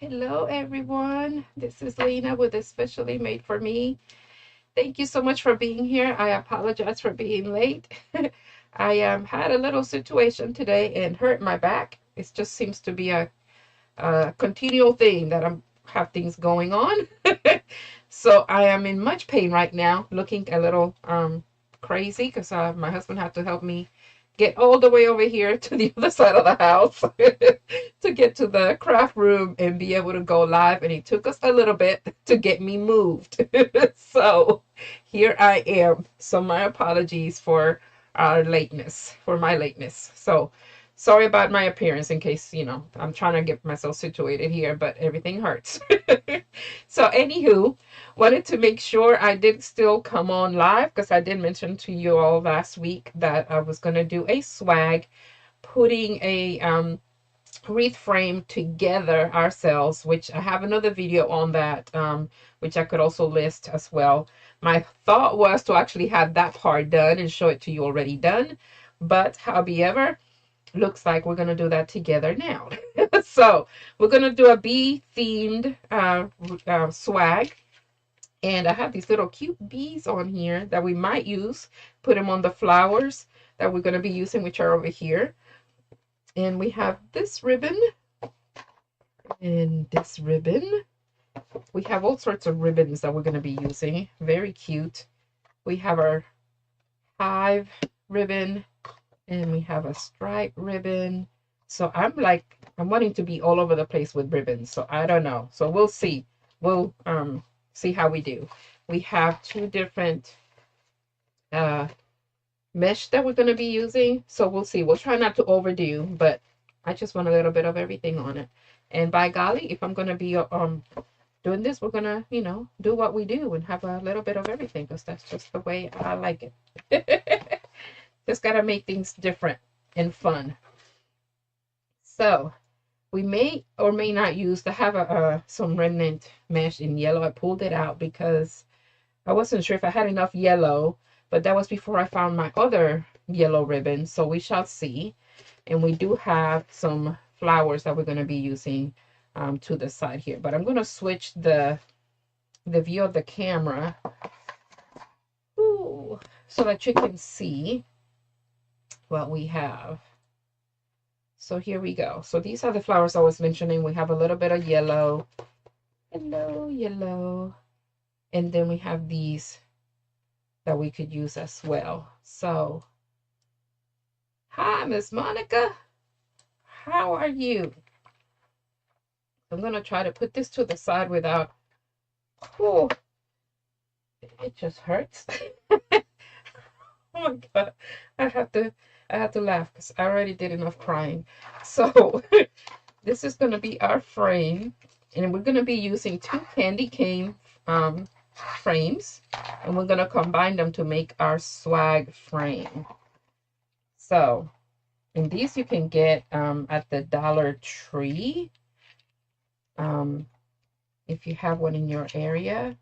Hello, everyone. This is Lena with Especially Made for Me. Thank you so much for being here. I apologize for being late. I had a little situation today and hurt my back. It just seems to be a continual thing that I'm have things going on. So I am in much pain right now, looking a little crazy because my husband had to help me get all the way over here to the other side of the house to get to the craft room and be able to go live. And it took us a little bit to get me moved. So here I am. So my apologies for our lateness, for my lateness. So sorry about my appearance in case, I'm trying to get myself situated here, but everything hurts. So anywho, wanted to make sure I did still come on live because I did mention to you all last week that I was going to do a swag, putting a wreath frame together ourselves, which I have another video on that, which I could also list as well. My thought was to actually have that part done and show it to you already done, but however, looks like we're going to do that together now. So we're going to do a bee themed swag, and I have these little cute bees on here that we might use, put them on the flowers that we're going to be using, which are over here. And we have this ribbon and this ribbon. We have all sorts of ribbons that we're going to be using. Very cute. We have our hive ribbon, and we have a stripe ribbon. So I'm wanting to be all over the place with ribbons. So I don't know. So we'll see. We'll see how we do. We have two different mesh that we're going to be using. So we'll see. We'll try not to overdo, but I just want a little bit of everything on it. And by golly, if I'm going to be doing this, we're going to, do what we do and have a little bit of everything because that's just the way I like it. Just got to make things different and fun. So we may or may not use to have some remnant mesh in yellow. I pulled it out because I wasn't sure if I had enough yellow, but that was before I found my other yellow ribbon. So we shall see. And we do have some flowers that we're going to be using to the side here. But I'm going to switch the view of the camera so that you can see what we have. So here we go. So these are the flowers I was mentioning. We have a little bit of yellow. Hello, yellow. And then we have these that we could use as well. So, hi, Miss Monica. How are you? I'm going to try to put this to the side without, oh, it just hurts. Oh my God. I have to laugh because I already did enough crying. So this is going to be our frame, and we're going to be using two candy cane frames, and we're going to combine them to make our swag frame. So, and these you can get at the Dollar Tree if you have one in your area.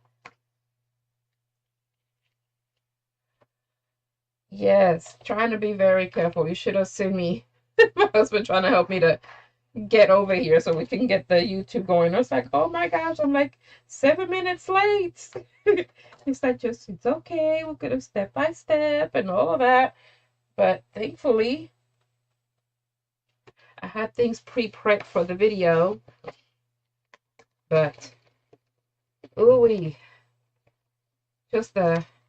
Yes, trying to be very careful. You should have seen me, my husband trying to help me to get over here so we can get the YouTube going. I was like, oh my gosh, I'm like 7 minutes late. It's like, it's okay. We're going to step by step and all of that. But thankfully, I had things pre-prepped for the video. But, ooh, just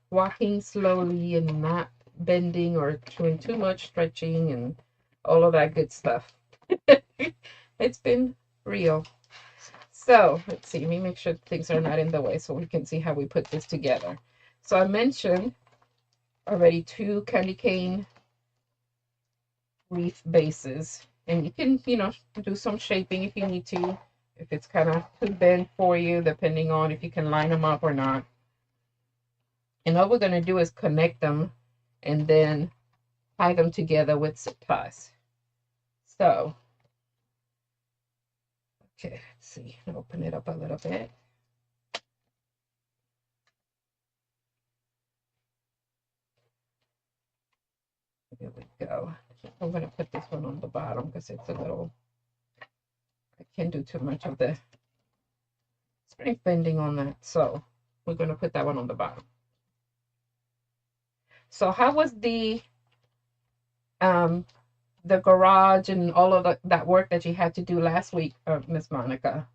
walking slowly and not bending or doing too much stretching and all of that good stuff. It's been real. So let's see, let me make sure things are not in the way so we can see how we put this together. So I mentioned already two candy cane wreath bases, and you can, do some shaping if you need to, if it's kind of too bent for you, depending on if you can line them up or not. And all we're going to do is connect them and then tie them together with zip ties. So, okay, let's see, open it up a little bit. There we go. I'm going to put this one on the bottom because it's a little, I can't do too much of the spring bending on that. So we're going to put that one on the bottom. So how was the garage and all of that work that you had to do last week, Miss Monica?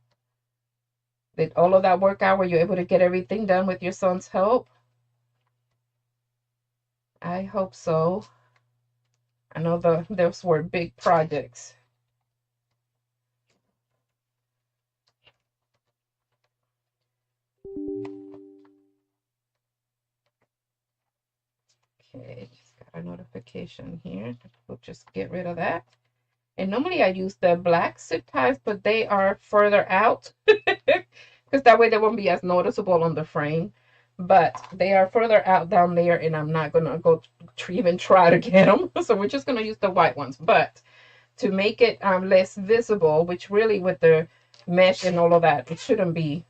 Did all of that work out? Were you able to get everything done with your son's help? I hope so. I know those were big projects. Okay, just got a notification here. We'll just get rid of that. And normally I use the black zip ties, but they are further out because that way they won't be as noticeable on the frame. But they are further out down there, and I'm not going to go even try to get them. So we're just going to use the white ones. But to make it less visible, which really with the mesh and all of that, it shouldn't be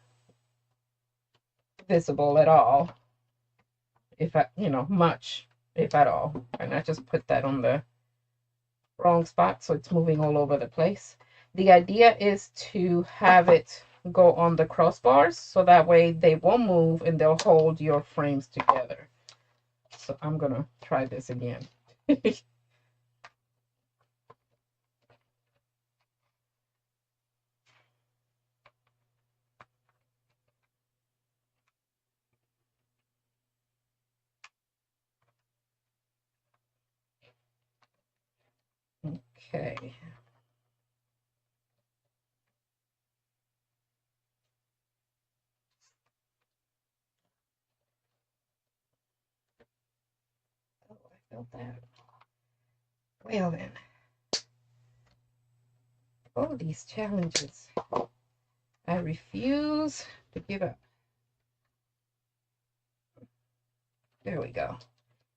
visible at all. If I, much, if at all. And I just put that on the wrong spot, so it's moving all over the place. The idea is to have it go on the crossbars, so that way they won't move and they'll hold your frames together. So I'm gonna try this again. Okay. Oh, I felt that. Well then. Oh, these challenges. I refuse to give up. There we go.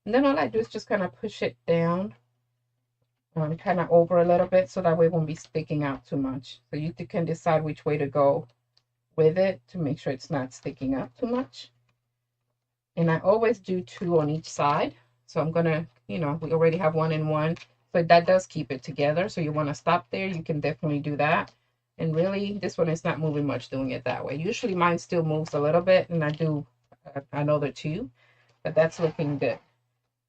And then all I do is just kind of push it down, kind of over a little bit, so that way it won't be sticking out too much. So you can decide which way to go with it to make sure it's not sticking out too much. And I always do 2 on each side. So I'm gonna, we already have 1 and 1, so that does keep it together. So you want to stop there, you can definitely do that. And really, this one is not moving much doing it that way. Usually mine still moves a little bit, and I do another 2, but that's looking good.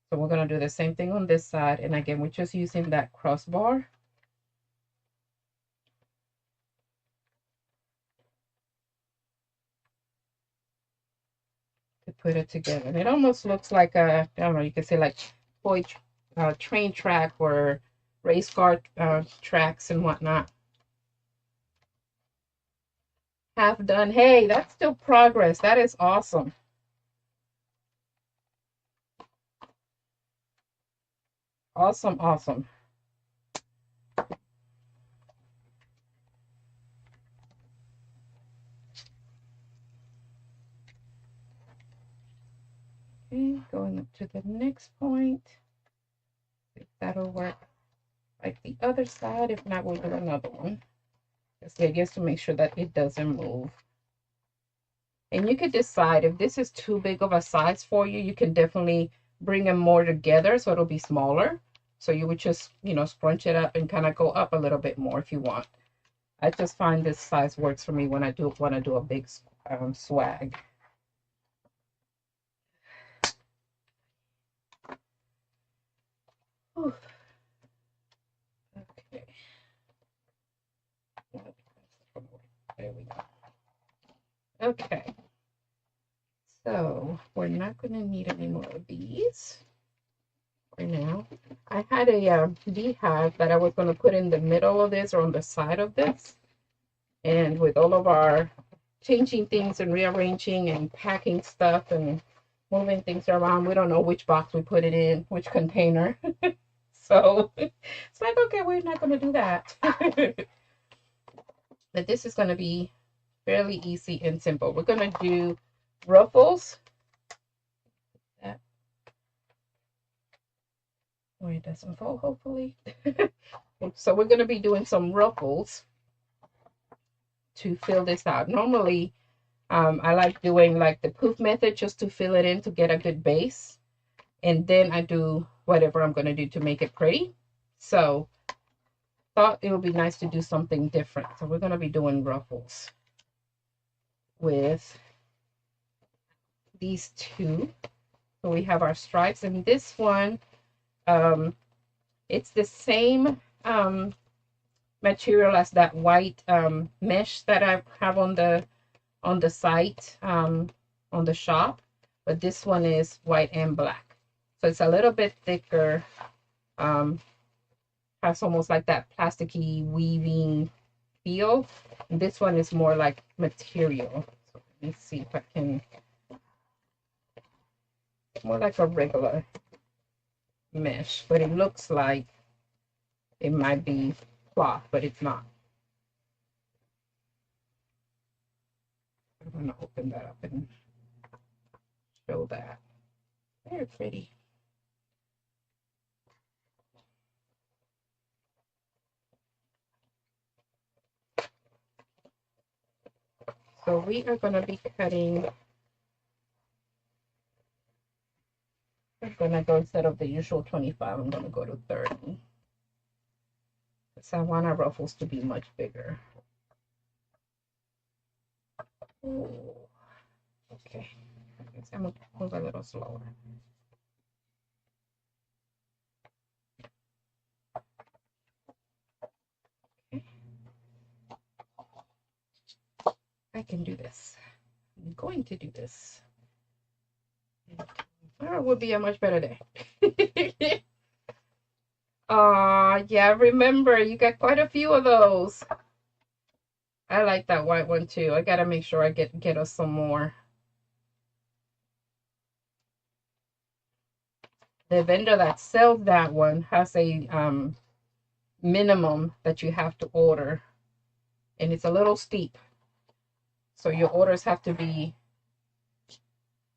So we're gonna do the same thing on this side, and again, we're just using that crossbar to put it together. And it almost looks like a, I don't know, you can say like toy train track or race car tracks and whatnot. Half done. Hey, that's still progress. That is awesome. Awesome, awesome. Okay, going up to the next point. If that'll work like the other side. If not, we'll do another one. Just I guess to make sure that it doesn't move. And you could decide if this is too big of a size for you, you can definitely bring them more together so it'll be smaller. So you would just, scrunch it up and kind of go up a little bit more if you want. I just find this size works for me when I do want to do a big swag. Whew. Okay. There we go. Okay. So we're not going to need any more of these for now. I had a beehive that I was going to put in the middle of this or on the side of this. And with all of our changing things and rearranging and packing stuff and moving things around, we don't know which box we put it in, which container. So it's like, okay, we're not going to do that. But this is going to be fairly easy and simple. We're going to do ruffles. Where it doesn't fall, hopefully. So we're going to be doing some ruffles to fill this out. Normally, I like doing like the poof method just to fill it in to get a good base. And then I do whatever I'm going to do to make it pretty. So thought it would be nice to do something different. So we're going to be doing ruffles with these two. So we have our stripes, and this one, it's the same material as that white mesh that I have on the site, on the shop, but this one is white and black. So it's a little bit thicker, has almost like that plasticky weaving feel. And this one is more like material. So let me see if I can, more like a regular mesh, but it looks like it might be cloth, but it's not. I'm going to open that up and show that. Very pretty. So we are going to be cutting, I'm going to go, instead of the usual 25, I'm going to go to 30. Because I want our ruffles to be much bigger. Ooh. Okay. I guess I'm going to move a little slower. Okay. I can do this. I'm going to do this. Tomorrow would be a much better day. Yeah, remember, you got quite a few of those. I like that white one too. I gotta make sure I get us some more. The vendor that sells that one has a minimum that you have to order, and it's a little steep. So your orders have to be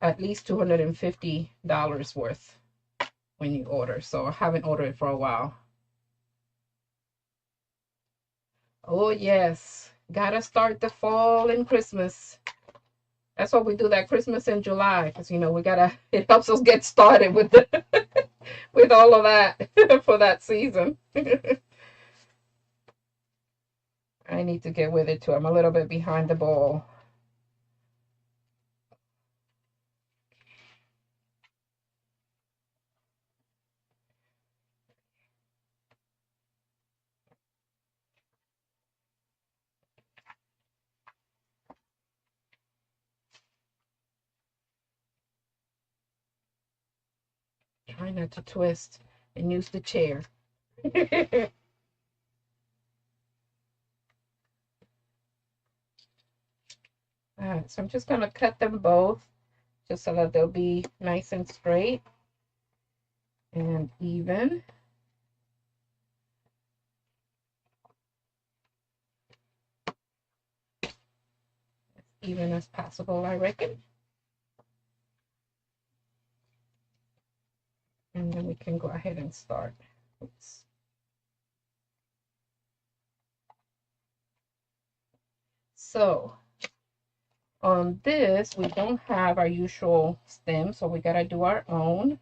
at least $250 worth when you order. So I haven't ordered it for a while. Oh yes, gotta start the fall and Christmas. That's why we do that Christmas in July, because, you know, it helps us get started with with all of that for that season. I need to get with it too. I'm a little bit behind the ball. Try not to twist and use the chair. All right, so I'm just going to cut them both just so that they'll be nice and straight and even. As even as possible, I reckon. And then we can go ahead and start. Oops. So on this, we don't have our usual stem, so we gotta do our own.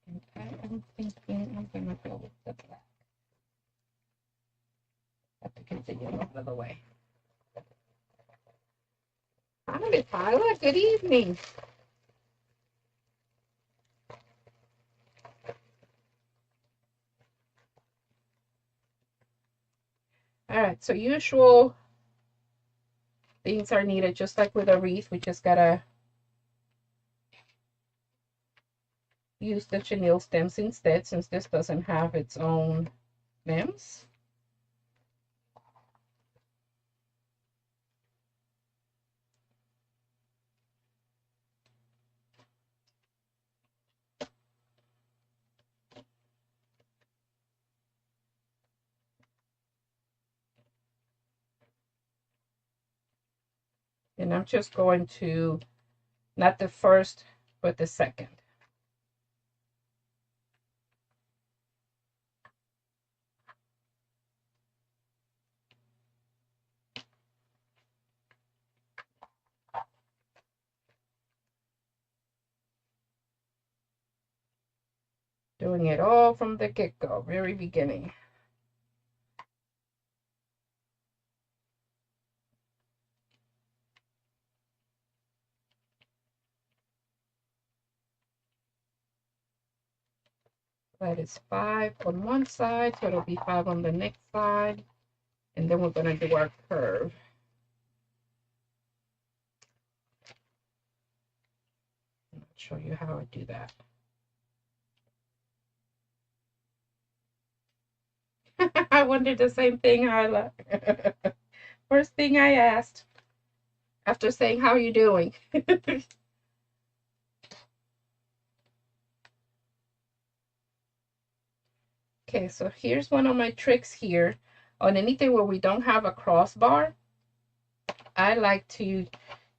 Okay, I'm thinking I'm gonna go with the black. Have to get the yellow out of the way. Hi, Tyler. Good evening. All right, so usual things are needed, just like with a wreath. We just gotta use the chenille stems instead, since this doesn't have its own stems. And I'm just going to, not the first, but the second. Doing it all from the get-go, very beginning. That is 5 on one side, so it'll be 5 on the next side. And then we're going to do our curve. I'll show you how I do that. I wondered the same thing, Hyla. First thing I asked after saying, how are you doing? Okay, so here's one of my tricks here. On anything where we don't have a crossbar, I like to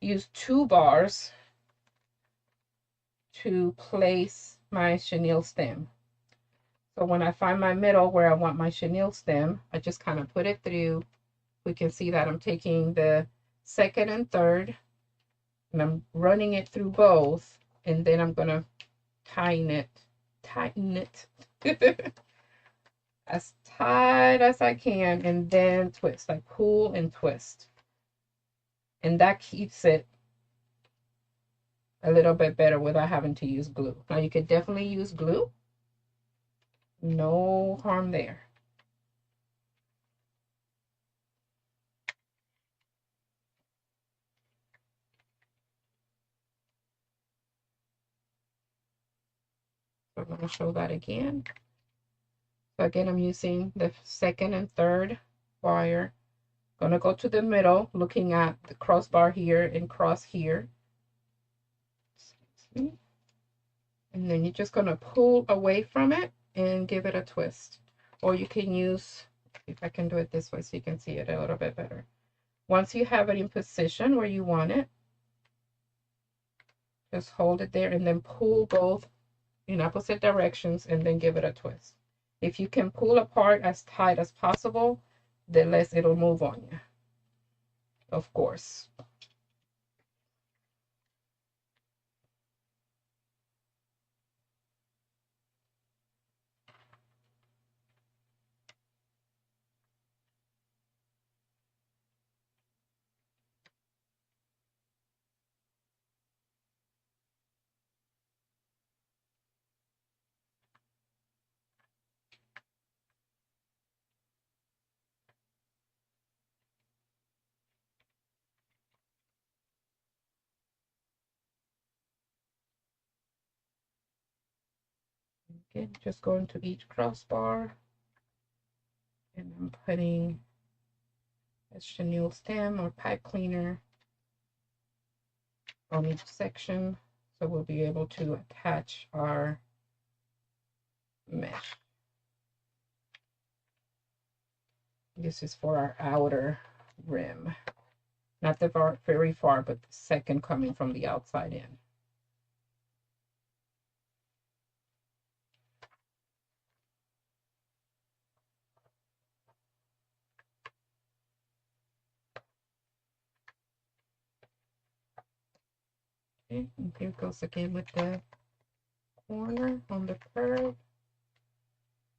use 2 bars to place my chenille stem. So when I find my middle where I want my chenille stem, I just kind of put it through. We can see that I'm taking the second and third, and I'm running it through both, and then I'm going to tighten it as tight as I can, and then twist, like pull and twist. And that keeps it a little bit better without having to use glue. Now you could definitely use glue. No harm there. So I'm going to show that again. So again, I'm using the second and third wire. Going to go to the middle, looking at the crossbar here and cross here. Excuse me. And then you're just going to pull away from it and give it a twist. Or you can use, if I can do it this way so you can see it a little bit better. Once you have it in position where you want it, just hold it there and then pull both in opposite directions and then give it a twist. If you can pull apart as tight as possible, the less it'll move on you, of course. Okay, just going to each crossbar, and I'm putting a chenille stem or pipe cleaner on each section, so we'll be able to attach our mesh. This is for our outer rim, not the very far, but the second coming from the outside in. Okay, and here goes again with the corner on the curve.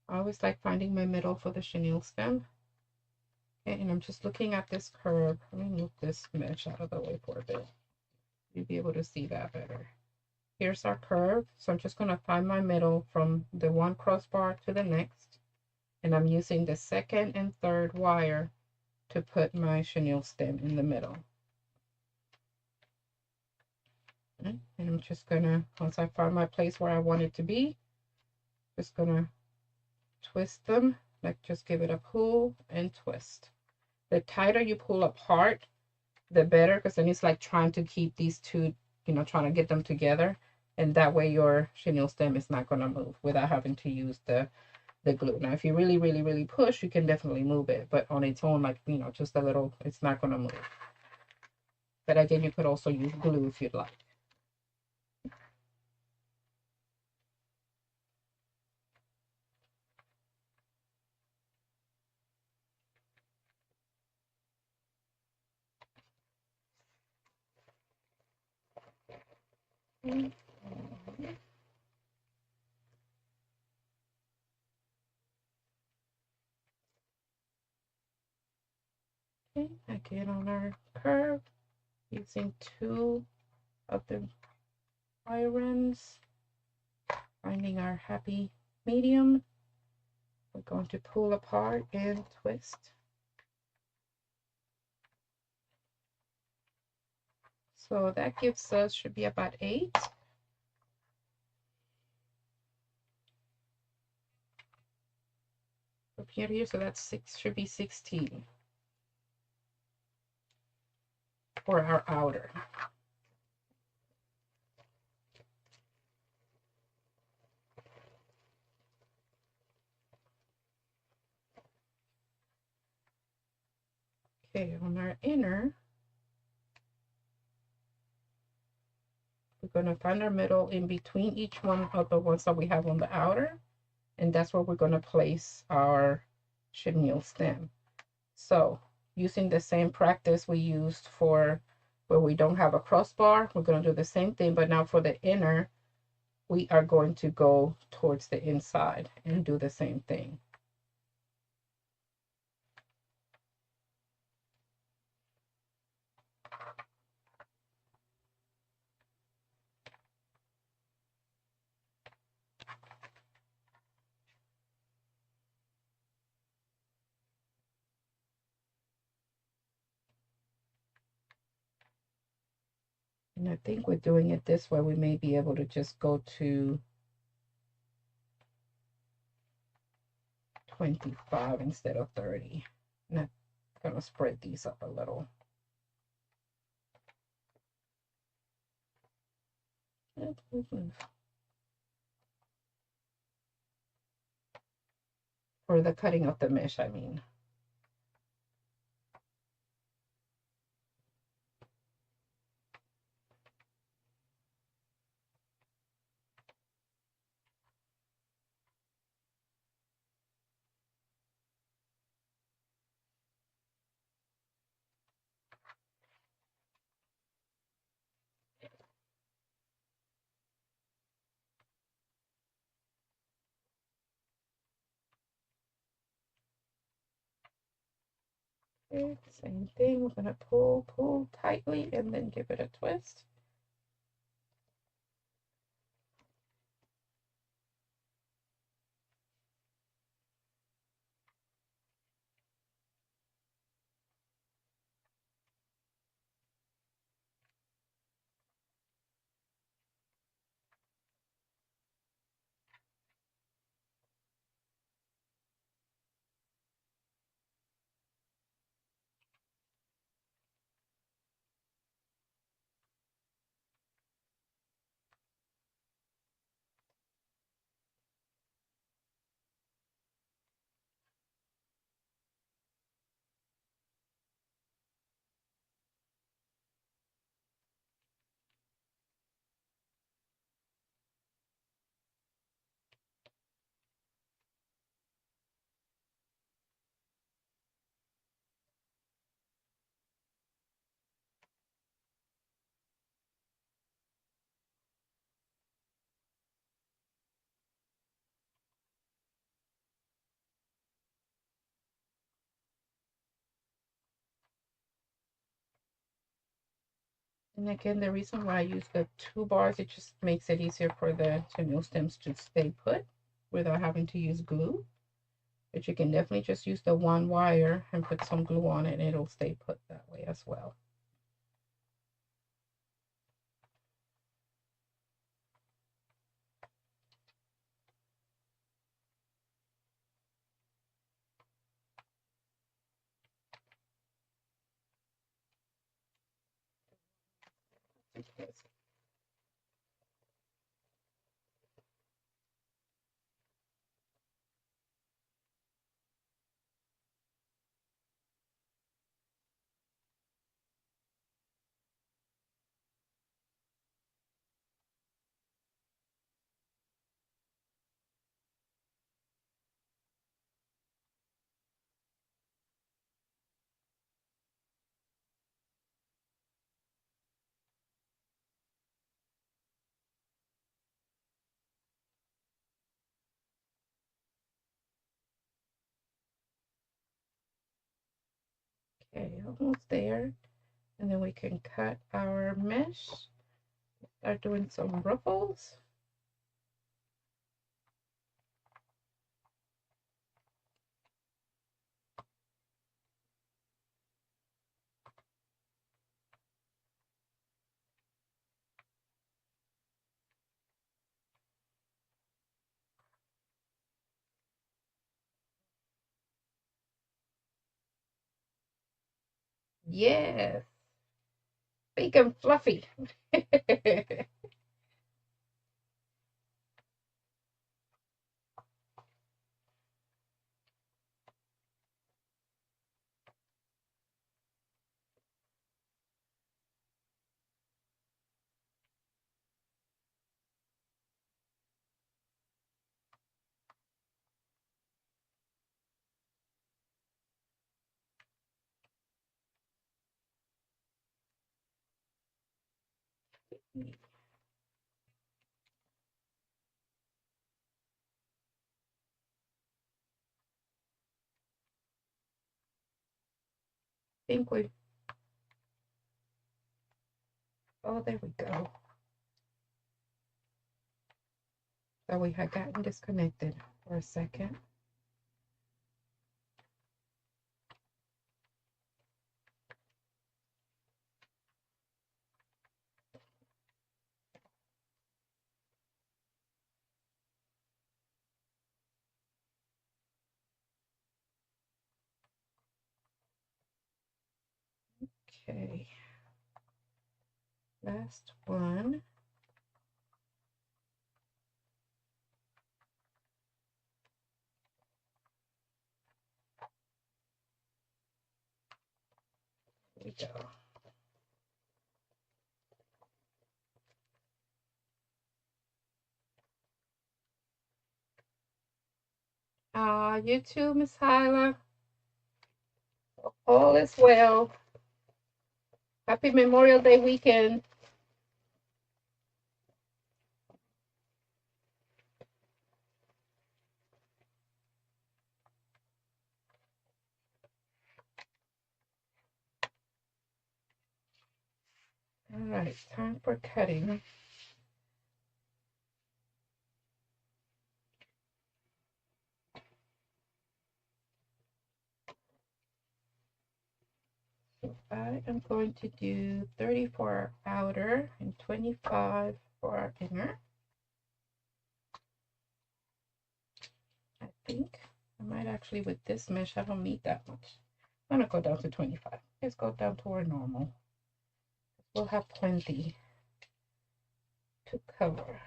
I always like finding my middle for the chenille stem. Okay, and I'm just looking at this curve. Let me move this mesh out of the way for a bit. You'll be able to see that better. Here's our curve. So I'm just going to find my middle from the one crossbar to the next. And I'm using the second and third wire to put my chenille stem in the middle. Okay, and I'm just going to, once I find my place where I want it to be, just going to twist them. Like just give it a pull and twist. The tighter you pull apart, the better, because then it's like trying to keep these two, you know, trying to get them together. And that way your chenille stem is not going to move without having to use the glue. Now, if you really, really, really push, you can definitely move it. But on its own, like, you know, just a little, it's not going to move. But again, you could also use glue if you'd like. Okay, again on our curve, using 2 of the wire ends, finding our happy medium. We're going to pull apart and twist. So that gives us, should be about 8. Up here, so that's 6, should be 16 for our outer. Okay, on our inner, we're going to find our middle in between each one of the ones that we have on the outer, and that's where we're going to place our chenille stem. So using the same practice we used for where we don't have a crossbar, we're going to do the same thing, but now for the inner, we are going to go towards the inside and do the same thing. And I think with doing it this way, we may be able to just go to 25 instead of 30. And I'm going to spread these up a little. For the cutting of the mesh, I mean. Okay, same thing. We're going to pull tightly and then give it a twist. And again, the reason why I use the 2 bars, it just makes it easier for the chenille stems to stay put without having to use glue. But you can definitely just use the 1 wire and put some glue on it and it'll stay put that way as well. Okay, almost there. And then we can cut our mesh. Start doing some ruffles. Yes, big and fluffy. I think we, oh, there we go. So we had gotten disconnected for a second. Okay, last one. There we go. You too, Miss Hyla. All is well. Happy Memorial Day weekend. All right, time for cutting. So I am going to do 30 for our outer and 25 for our inner. I think I might actually, with this mesh, I don't need that much. I'm gonna go down to 25. Let's go down to our normal. We'll have plenty to cover.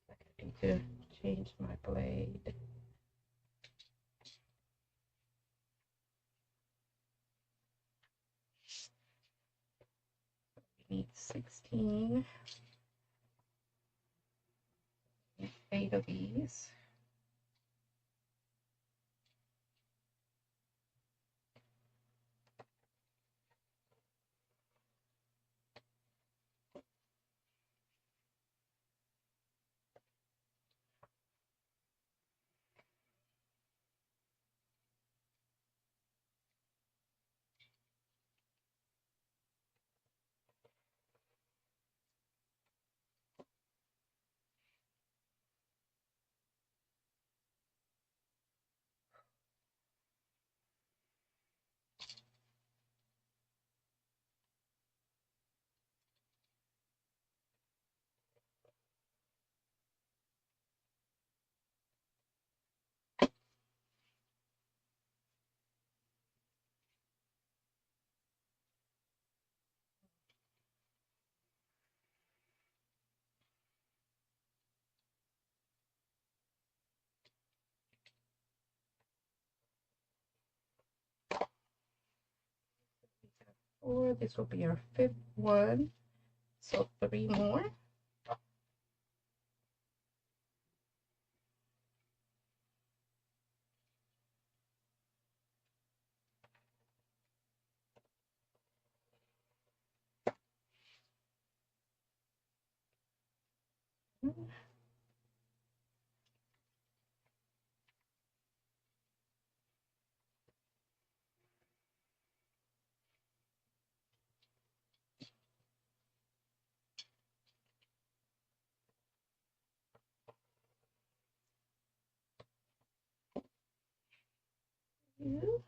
I need to change my blade. We need 16. 8 of these. Or this will be our 5th one. So 3 more. 2.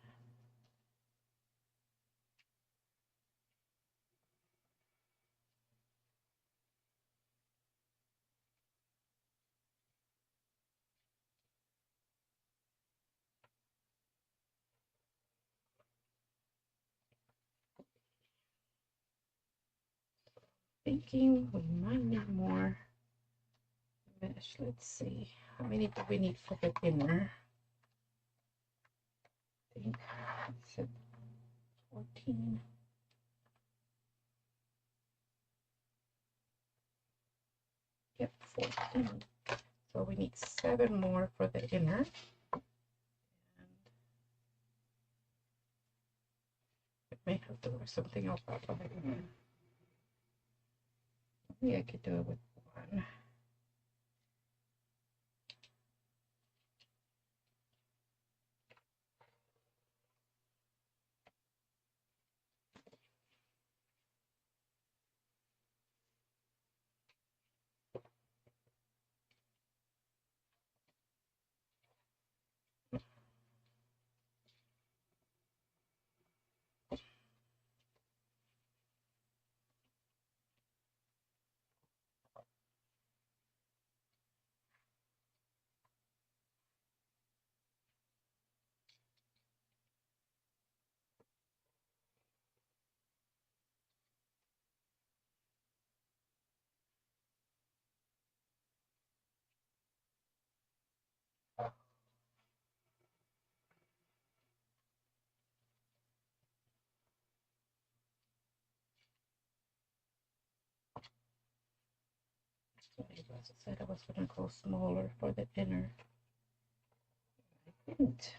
Thinking we might need more mesh. Let's see. How many do we need for the inner? I think it's 14. Yep, 14. So we need 7 more for the inner. And I may have to work something else out for the inner. Maybe I could do it with 1. So I said I was going to go smaller for the inner. I didn't.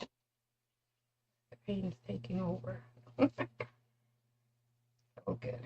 The pain's taking over. Oh, good.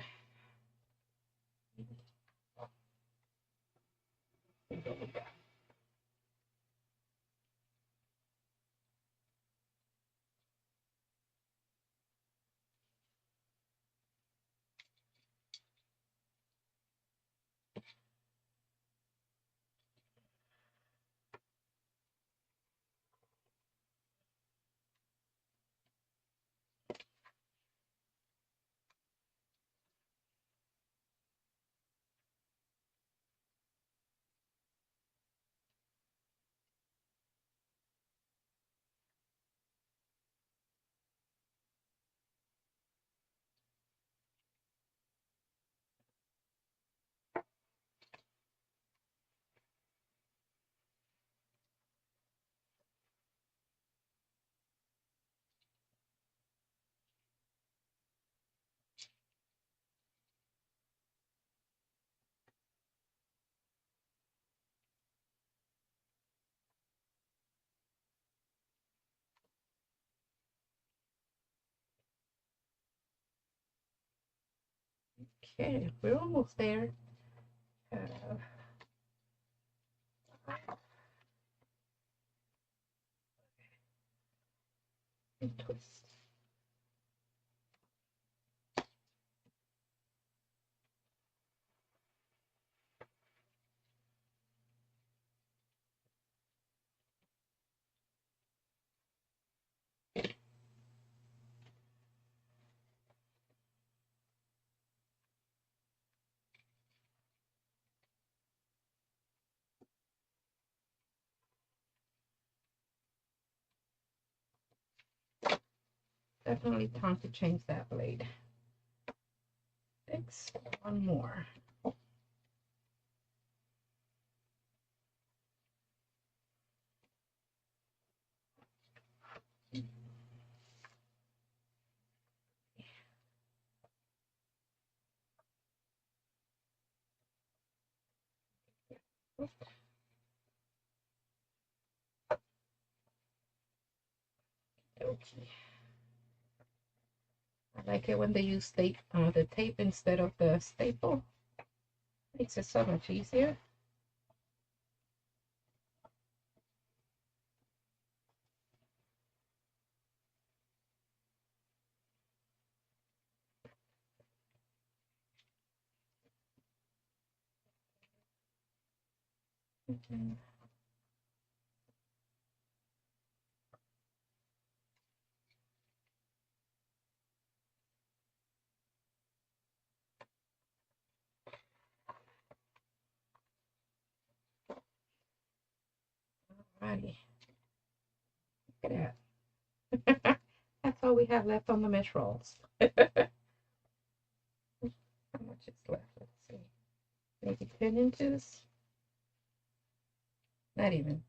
Okay, we're almost there. And twist. Definitely time to change that blade. Fix 1 more. Okay. I like it when they use the tape instead of the staple. Makes it so much easier. Alrighty. Look at that. That's all we have left on the mesh rolls. How much is left? Let's see. Maybe 10 inches. Not even.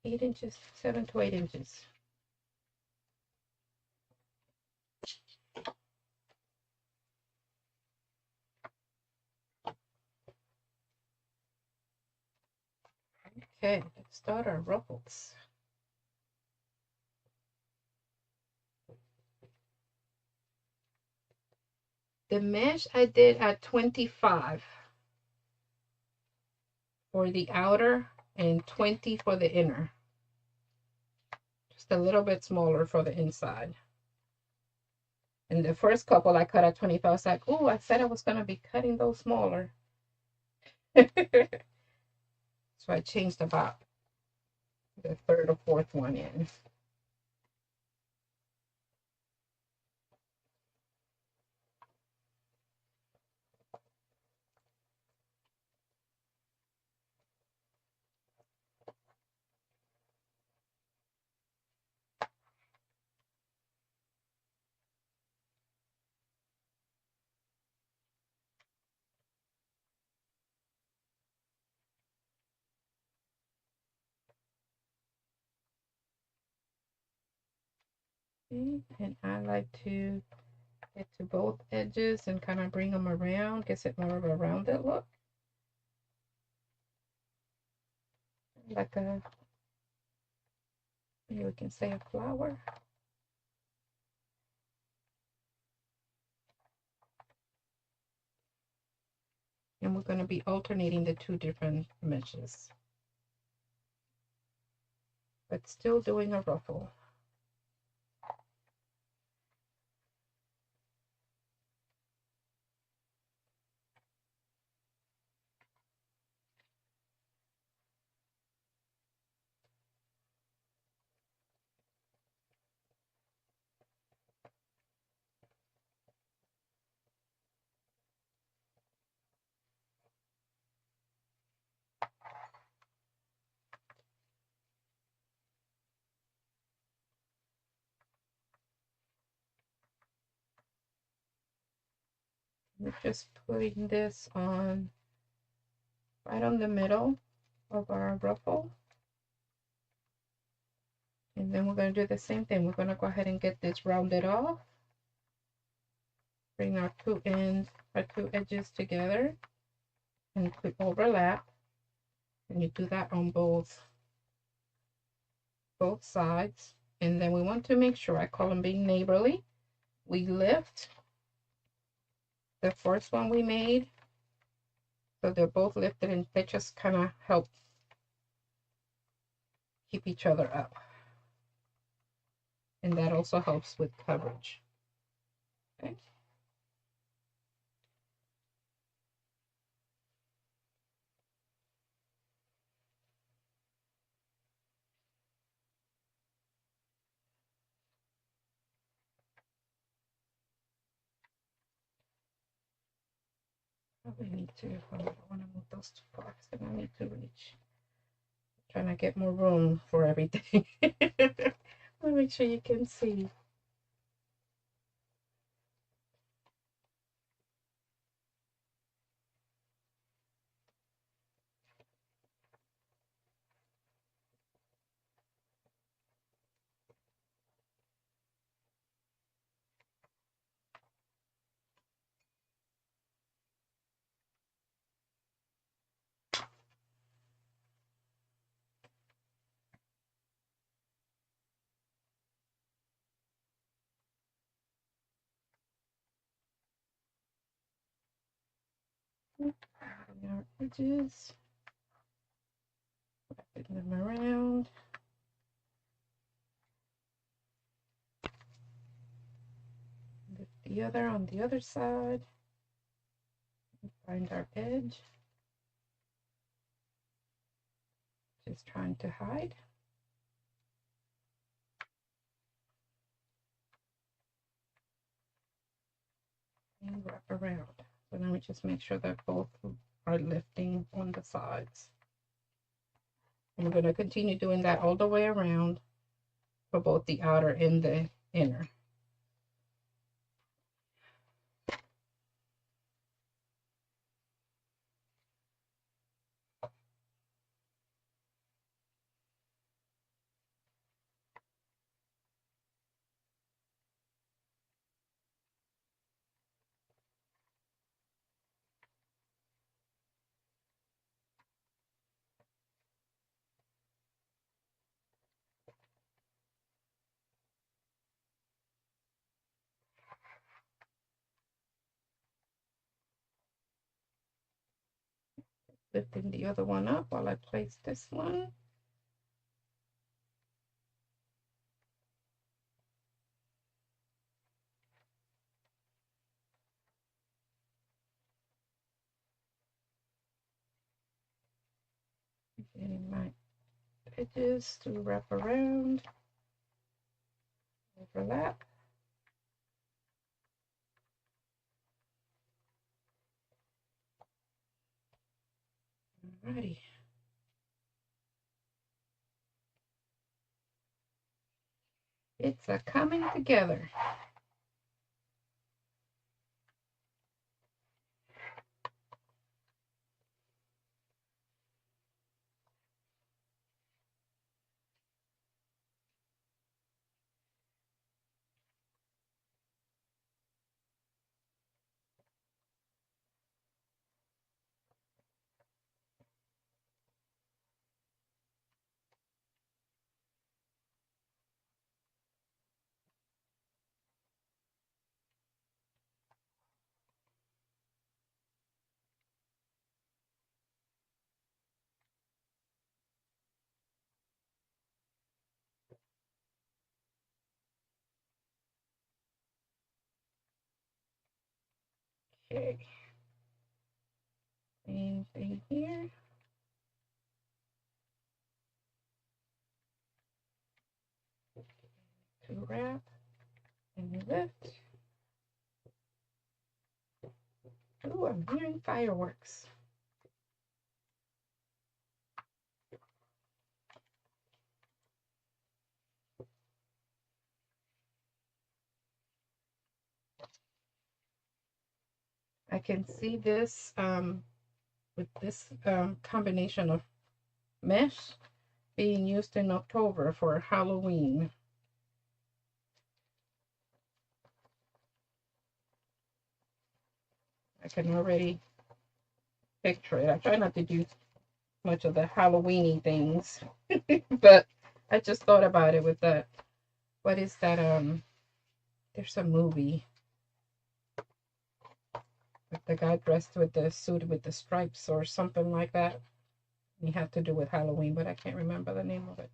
8 inches, 7 to 8 inches. Okay, let's start our ruffles. The mesh I did at 25 for the outer and 20 for the inner. Just a little bit smaller for the inside. And the first couple I cut at 25. I was like, oh, I said I was going to be cutting those smaller. So I changed about the third or fourth one in. Okay. And I like to get to both edges and kind of bring them around, gives it more of a rounded look. Like a, maybe we can say a flower. And we're going to be alternating the two different meshes, but still doing a ruffle. We're just putting this on right on the middle of our ruffle. And then we're going to do the same thing. We're going to go ahead and get this rounded off. Bring our two ends, our two edges together and click overlap. And you do that on both sides. And then we want to make sure, I call them being neighborly. We lift the first one we made, so they're both lifted, and they just kind of help keep each other up. And that also helps with coverage. Okay. Probably need to, I don't want to move those too far, so I need to reach. Trying to get more room for everything. Let me make sure you can see. Our edges, wrapping them around. Lift the other on the other side. Find our edge. Just trying to hide. And wrap around. So now we just make sure that both are lifting on the sides. I'm going to continue doing that all the way around for both the outer and the inner. Lifting the other one up while I place this one. Getting my edges to wrap around, overlap. Alrighty. It's a coming together. Okay. Same thing here. To wrap and lift. Oh, I'm hearing fireworks. I can see this with this combination of mesh being used in October for Halloween. I can already picture it. I try not to do much of the Halloweeny things, but I just thought about it with that. What is that? There's a movie with the guy dressed with the suit with the stripes or something like that. He had to do with Halloween, but I can't remember the name of it.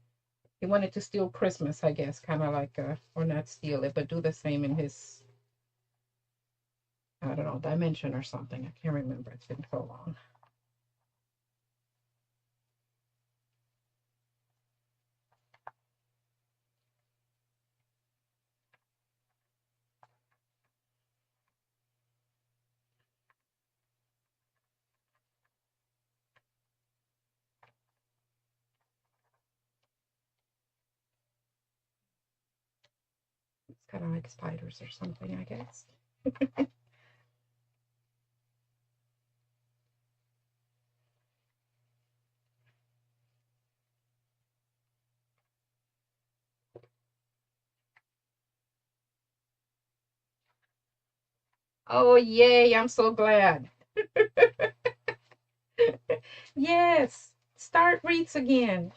He wanted to steal Christmas, I guess, kind of like, or not steal it, but do the same in his, I don't know, dimension or something. I can't remember. It's been so long. It's kind of like spiders or something, I guess. Oh, yay. I'm so glad. Yes. Start wreaths again.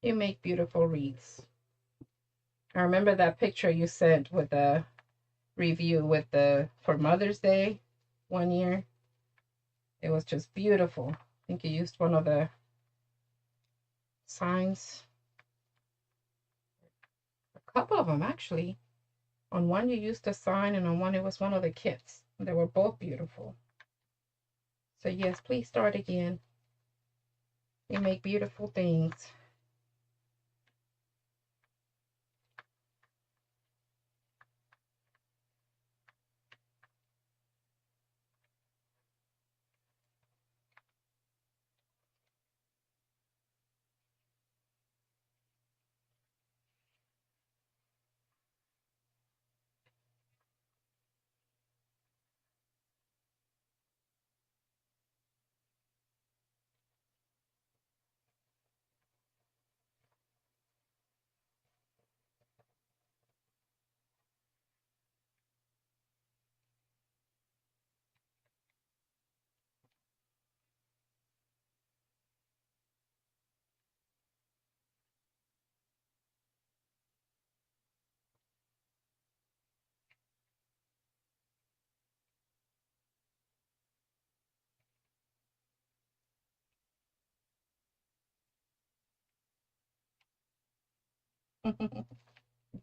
You make beautiful wreaths. I remember that picture you sent with the review with the for Mother's Day. one year. It was just beautiful. I think you used one of the signs, a couple of them actually. On one you used a sign, and on one it was one of the kits. They were both beautiful. So yes, please start again. You make beautiful things.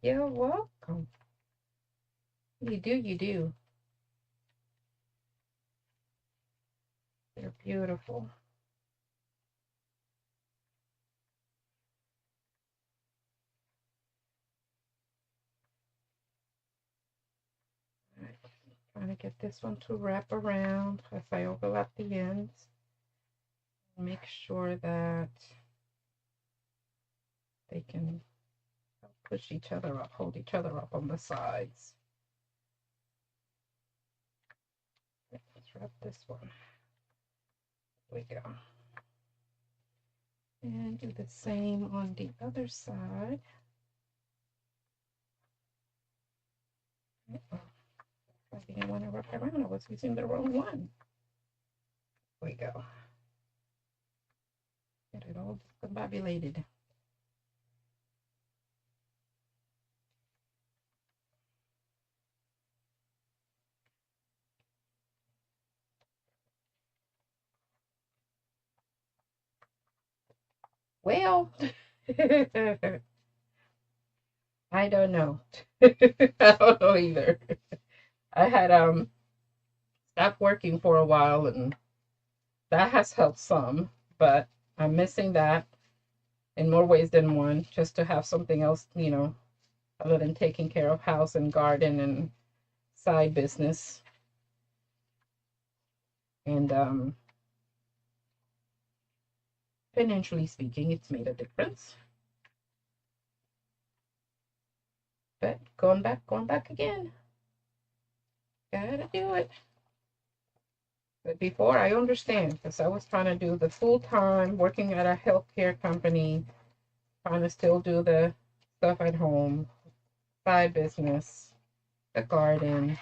You're welcome. You do, you do. They're beautiful. Right. Trying to get this one to wrap around as I overlap the ends. Make sure that they can push each other up, hold each other up on the sides. Let's wrap this one. There we go. And do the same on the other side. I didn't want to wrap around. I was using the wrong one. There we go. Get it all discombobulated. Well, I don't know. I don't know either. I had stopped working for a while, and that has helped some, but I'm missing that in more ways than one, just to have something else, you know, other than taking care of house and garden and side business. And financially speaking, it's made a difference. But going back again. Gotta do it. But before, I understand, because I was trying to do the full time, working at a healthcare company, trying to still do the stuff at home, side business, the garden.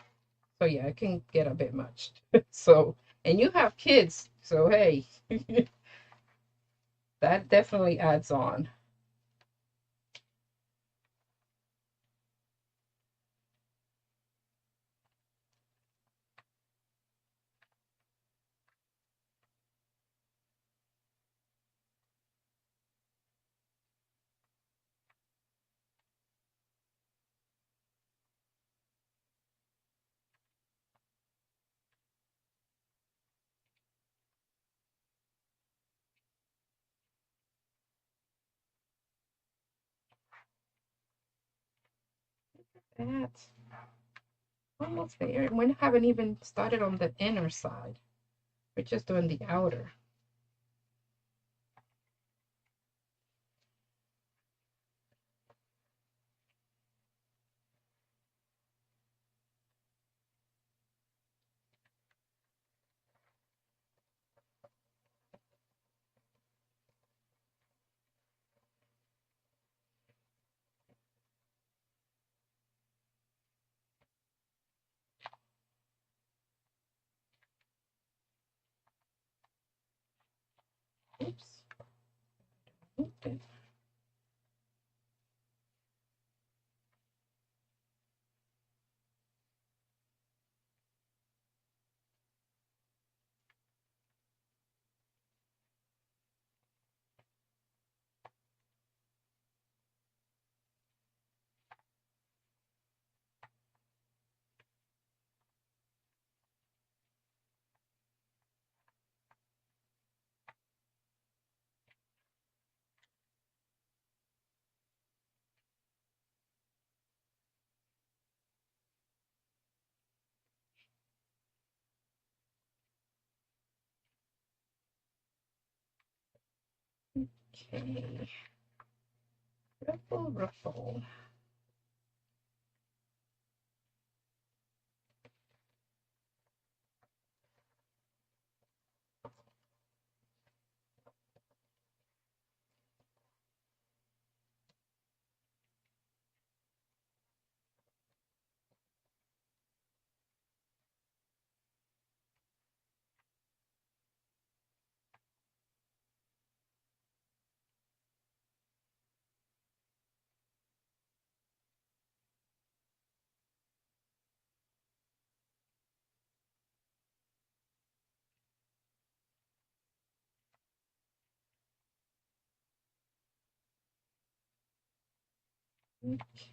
So yeah, it can get a bit much. So, and you have kids, so hey, that definitely adds on. That's almost there. We haven't even started on the inner side. We're just doing the outer. Oops. Okay. Okay. Ruffle, ruffle.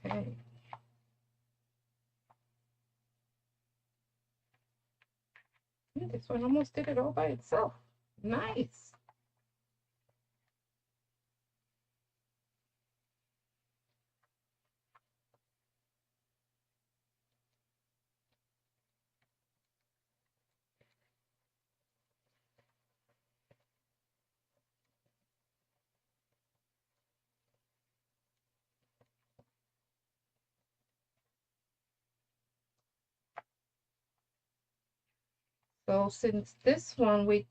Okay. This one almost did it all by itself. Nice. So since this one we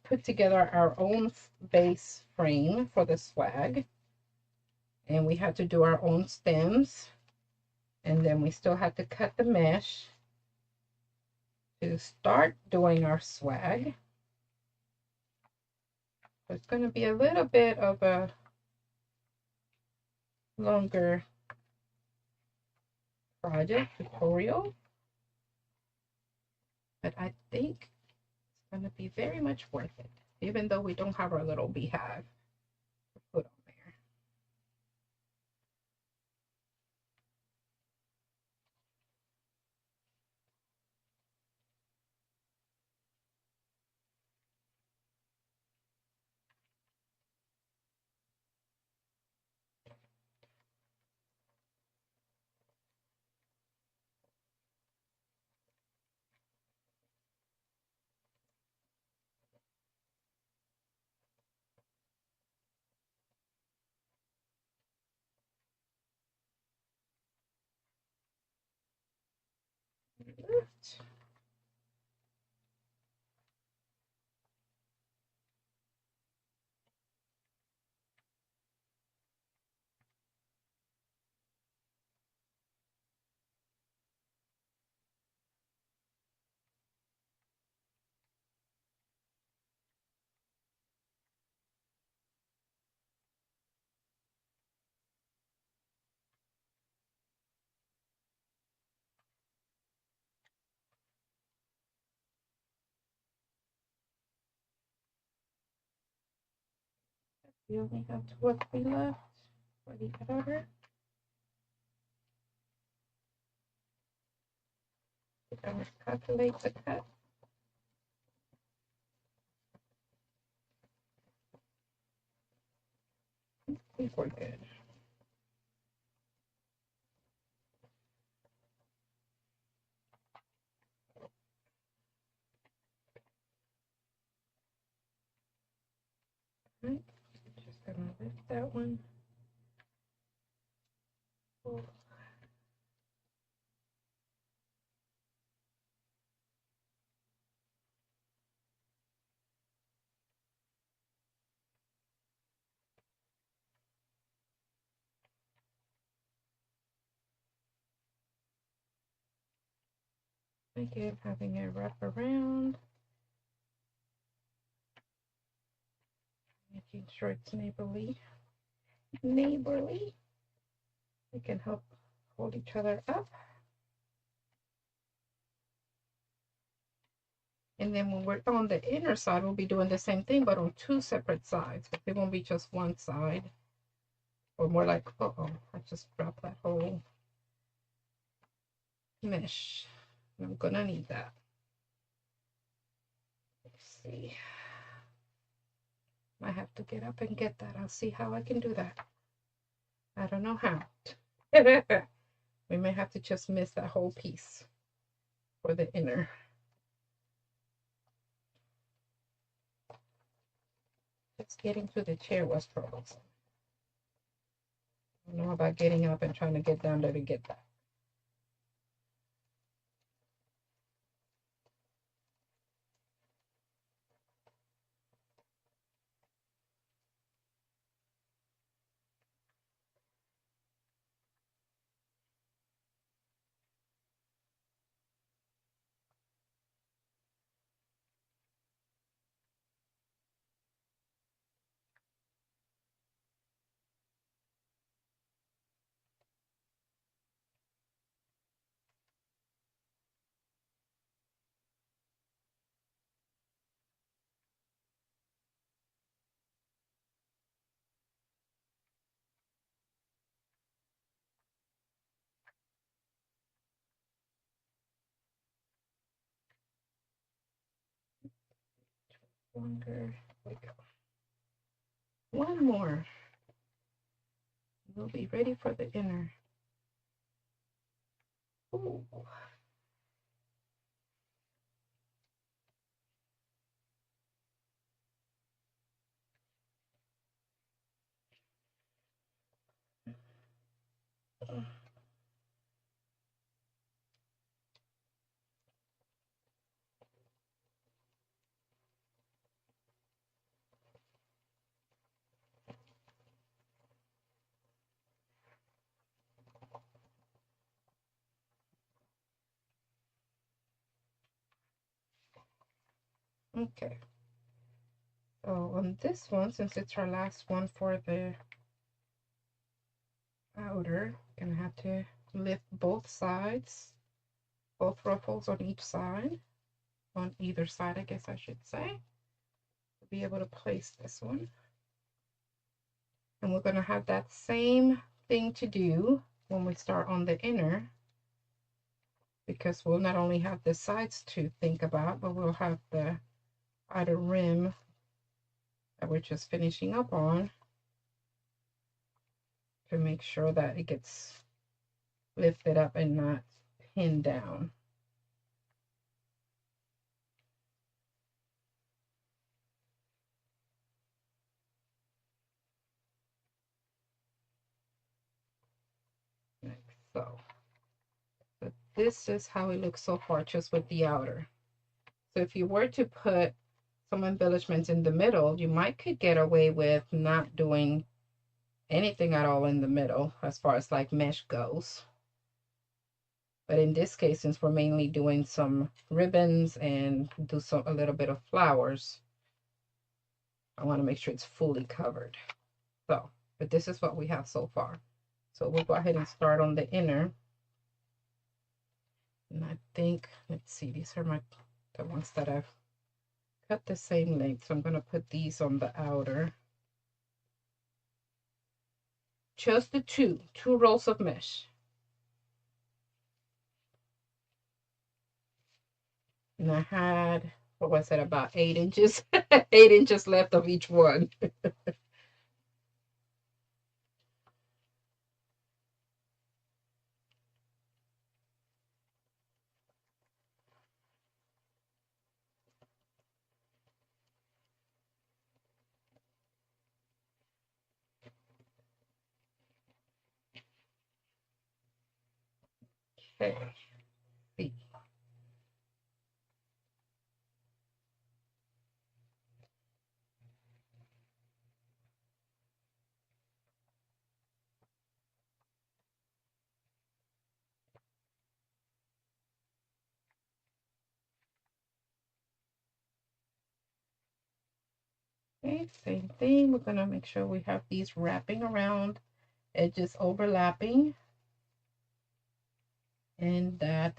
put together our own base frame for the swag, and we had to do our own stems, and then we still had to cut the mesh to start doing our swag. It's going to be a little bit of a longer project tutorial, but I think it's going to be very much worth it, even though we don't have our little beehive to put on there. We only have 2 or 3 left for the outer. I'm going to calculate the cut. I think we're good. All right, just gonna lift that one. Pull. Again, having it wrap around, making sure it's neighborly. Neighborly. We can help hold each other up. And then when we're on the inner side, we'll be doing the same thing, but on 2 separate sides. It won't be just one side. Or more like, uh-oh, I just dropped that whole mesh. I'm gonna need that. Let's see. I have to get up and get that. I'll see how I can do that. I don't know how. We may have to just miss that whole piece for the inner. Just getting to the chair was troublesome. I don't know about getting up and trying to get down there to get back. Longer. We go. One more. We'll be ready for the inner. Ooh. Okay. So on this one, since it's our last one for the outer, gonna have to lift both sides, both ruffles on each side, on either side, I guess I should say, to be able to place this one. And we're gonna have that same thing to do when we start on the inner, because we'll not only have the sides to think about, but we'll have the outer rim that we're just finishing up on to make sure that it gets lifted up and not pinned down. Like so. But this is how it looks so far, just with the outer. So if you were to put some embellishments in the middle, you might could get away with not doing anything at all in the middle as far as like mesh goes. But in this case, since we're mainly doing some ribbons and do a little bit of flowers, I want to make sure it's fully covered. So, but this is what we have so far. So we'll go ahead and start on the inner. And I think, let's see, these are the ones that I've cut the same length. So I'm going to put these on the outer. Just the two rolls of mesh. And I had, what was it, about 8 inches, 8 inches left of each one. Okay, see. Okay, same thing. We're gonna make sure we have these wrapping around, edges overlapping, and that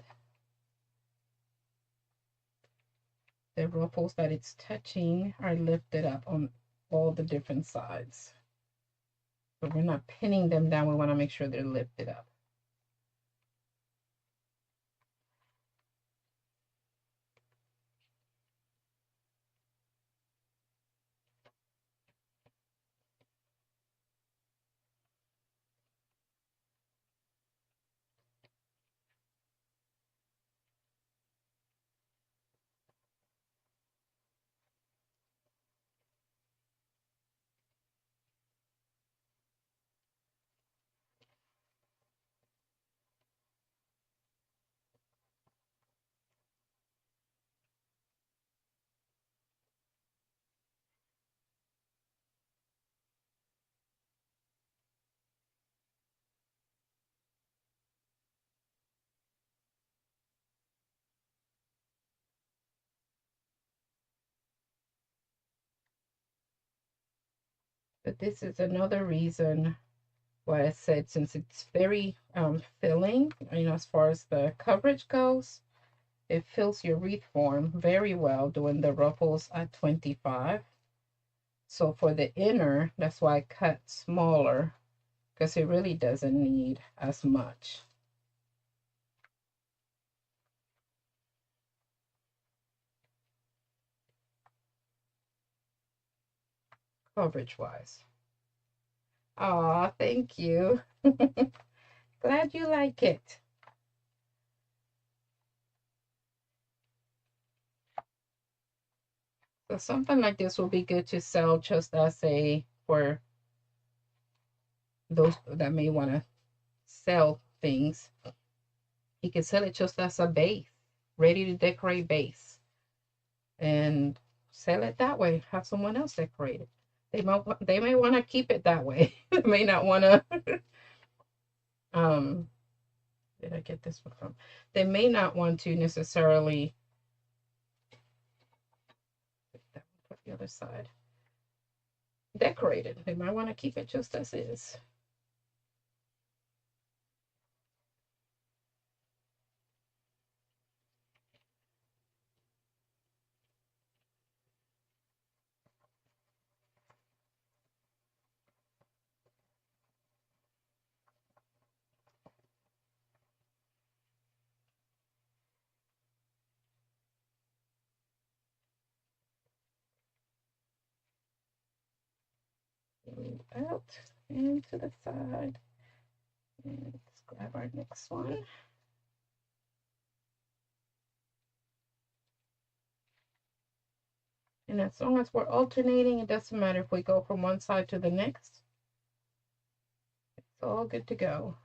the ruffles that it's touching are lifted up on all the different sides. But we're not pinning them down. We want to make sure they're lifted up. But this is another reason why I said, since it's very filling, as far as the coverage goes, it fills your wreath form very well doing the ruffles at 25. So for the inner, that's why I cut smaller, because it really doesn't need as much coverage wise. Aw, thank you. Glad you like it. So something like this will be good to sell just as for those that may want to sell things. You can sell it just as a base, ready to decorate base, and sell it that way. Have someone else decorate it. They may want to keep it that way. They may not want to. um, did I get this one from? They may not want to necessarily. That one for the other side. Decorate it. They might want to keep it just as is. Move out and to the side. And let's grab our next one. And as long as we're alternating, it doesn't matter if we go from one side to the next. It's all good to go.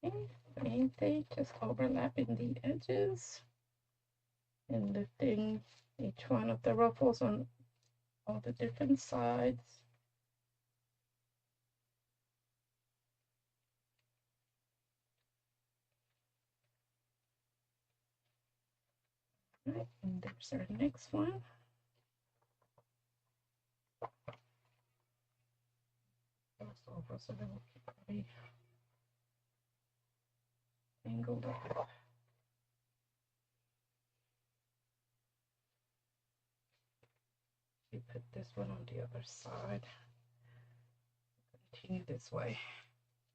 Okay, same thing, just overlapping the edges and lifting each one of the ruffles on all the different sides. Right, and there's our next one. Over so that will keep angled up. You put this one on the other side. Continue this way.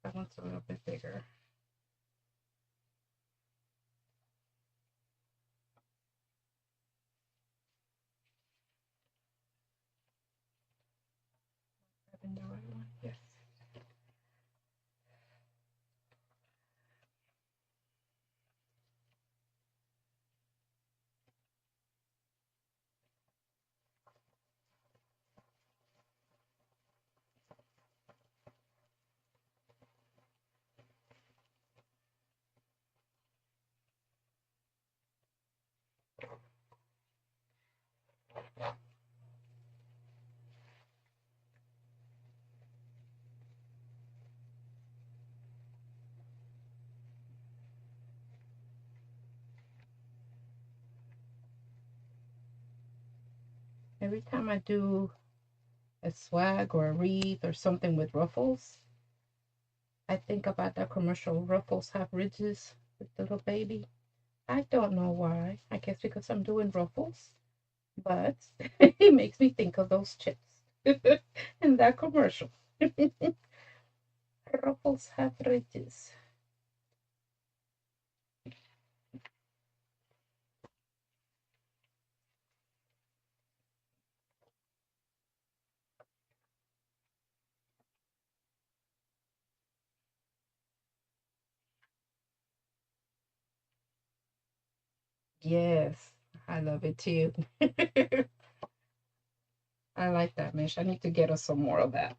That one's a little bit bigger. Grabbing the right one, yes. Every time I do a swag or a wreath or something with ruffles. I think about that commercial. Ruffles have ridges with little baby. I don't know why. I guess because I'm doing ruffles, but it makes me think of those chips in that commercial. Ruffles have ridges. Yes, I love it too. I like that mesh. I need to get us some more of that.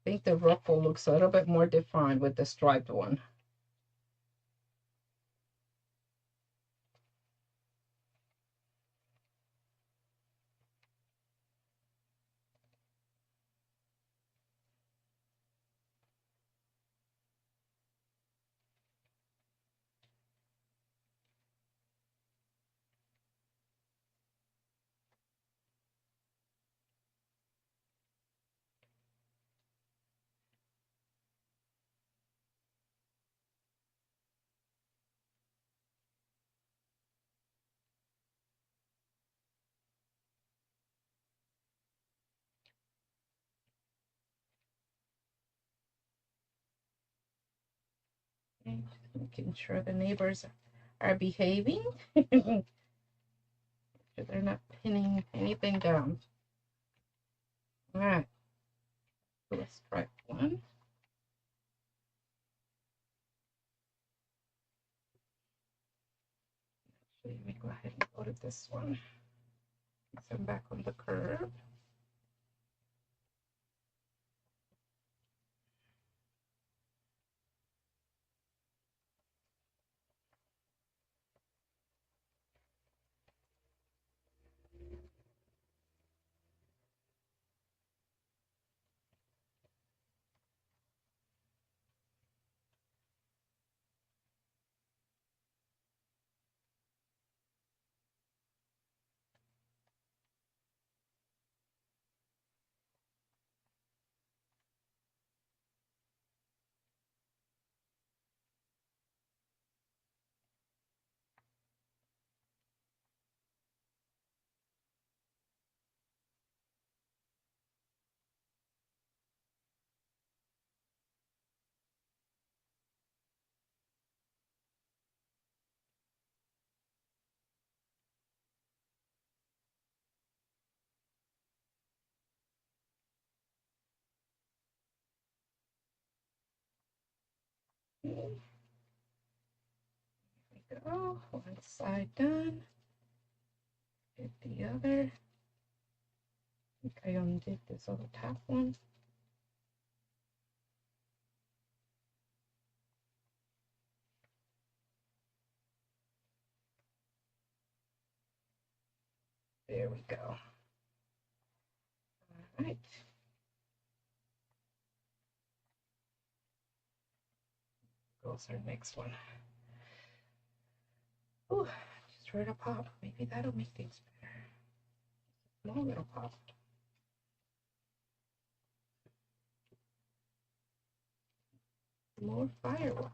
I think the ruffle looks a little bit more defined with the striped one. Okay, just making sure the neighbors are behaving. Sure they're not pinning anything down. All right, do a striped one. Actually, let me go ahead and go to this one. So I'm back on the curve. Here we go. One side done. Hit the other. I think I undid this other top one. There we go. All right. Goes our next one. Ooh, just heard a pop. Maybe that'll make things better. Small little pop. More fireworks.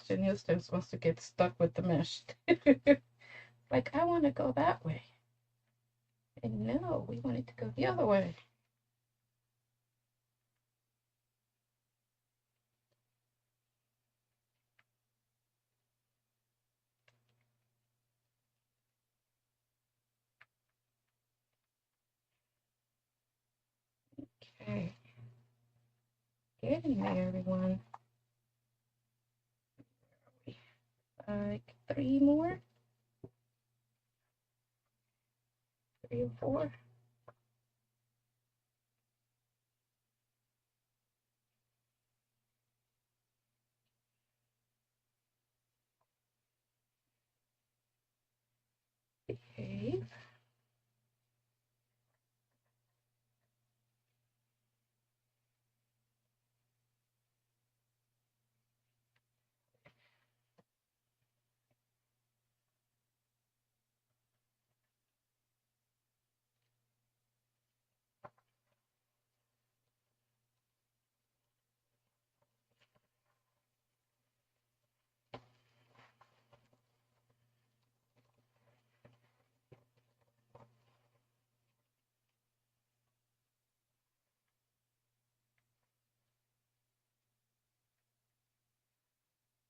Chanel still wants to get stuck with the mesh. Like, I want to go that way. And no, we wanted to go the other way. Okay. Getting there, everyone. Like 3 more? 3 or 4? Behave.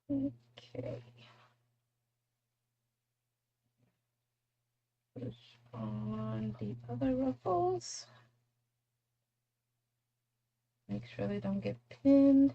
Okay. Push on the other ruffles. Make sure they don't get pinned.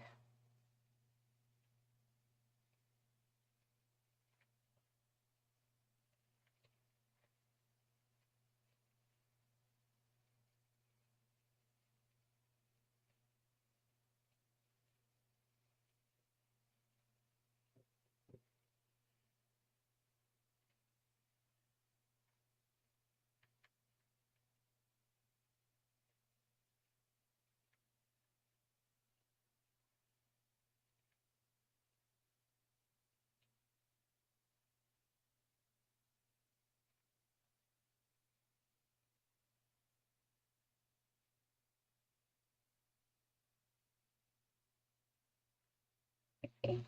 Okay.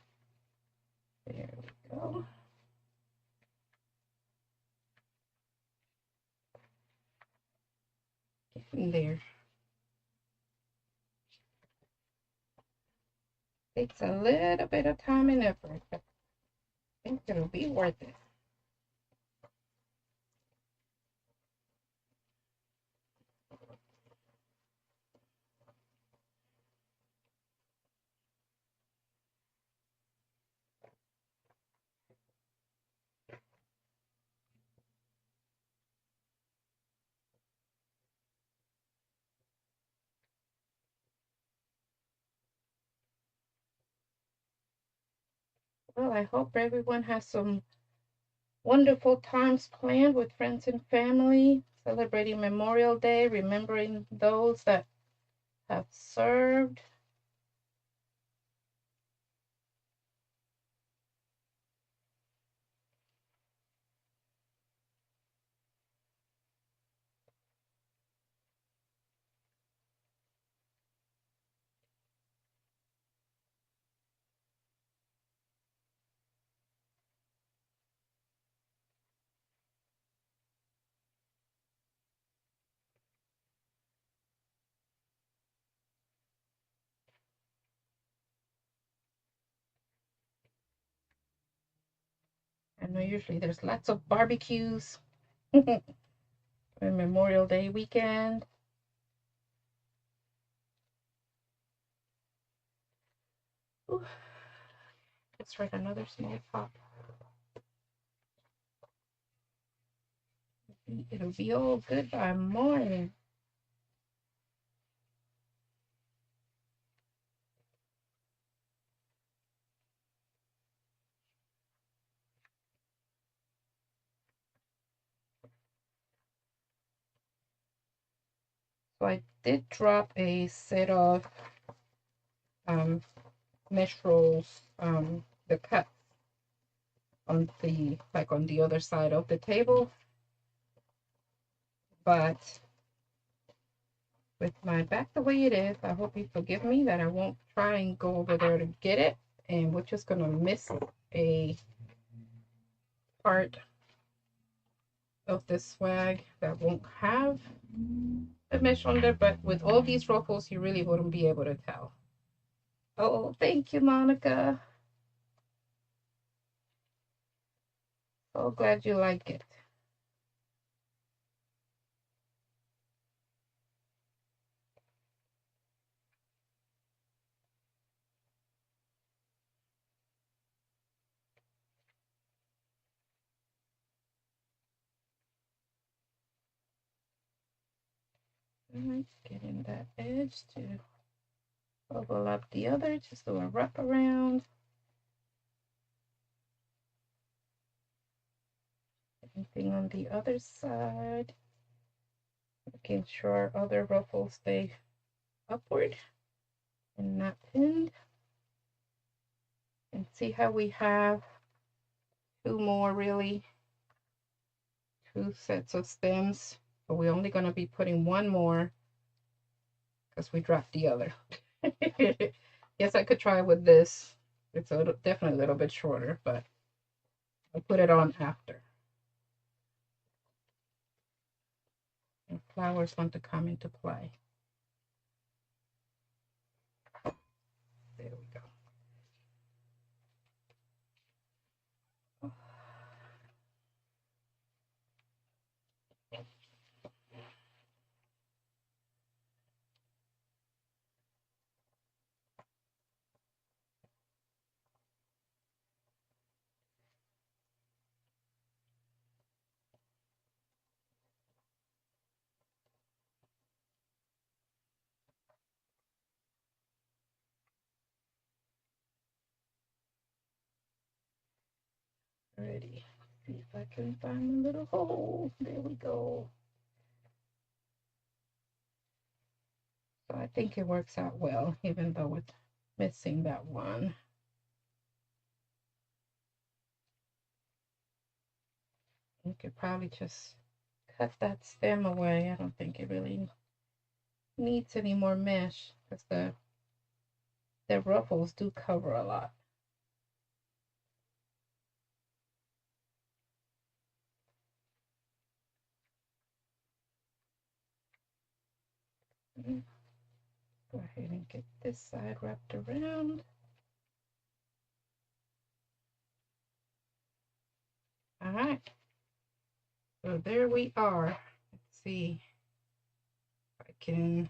There we go. Getting there. Takes a little bit of time and effort, but I think it'll be worth it. Well, I hope everyone has some wonderful times planned with friends and family, celebrating Memorial Day, remembering those that have served. I know usually there's lots of barbecues for Memorial Day weekend. Ooh, let's write another small top. It'll be all good by morning. So I did drop a set of mesh rolls, the cut on the, like on the other side of the table, but with my back the way it is, I hope you forgive me that I won't try and go over there to get it and we're just gonna miss a part of this swag that won't have the mesh on there, but with all these ruffles you really wouldn't be able to tell. Oh, thank you, Monica. So glad you like it. All right, getting that edge to bubble up the other, just do a wrap around. Anything on the other side, making sure other ruffles stay upward and not pinned. And see how we have two more, really, two sets of stems, but we're only going to be putting one more because we dropped the other. Yes, I could try with this. It's definitely a little bit shorter, but I'll put it on after. And flowers want to come into play. There we go. Ready. See if I can find a little hole. There we go. So I think it works out well, even though it's missing that one. You could probably just cut that stem away. I don't think it really needs any more mesh because the ruffles do cover a lot. Go ahead and get this side wrapped around. All right. So there we are. Let's see if I can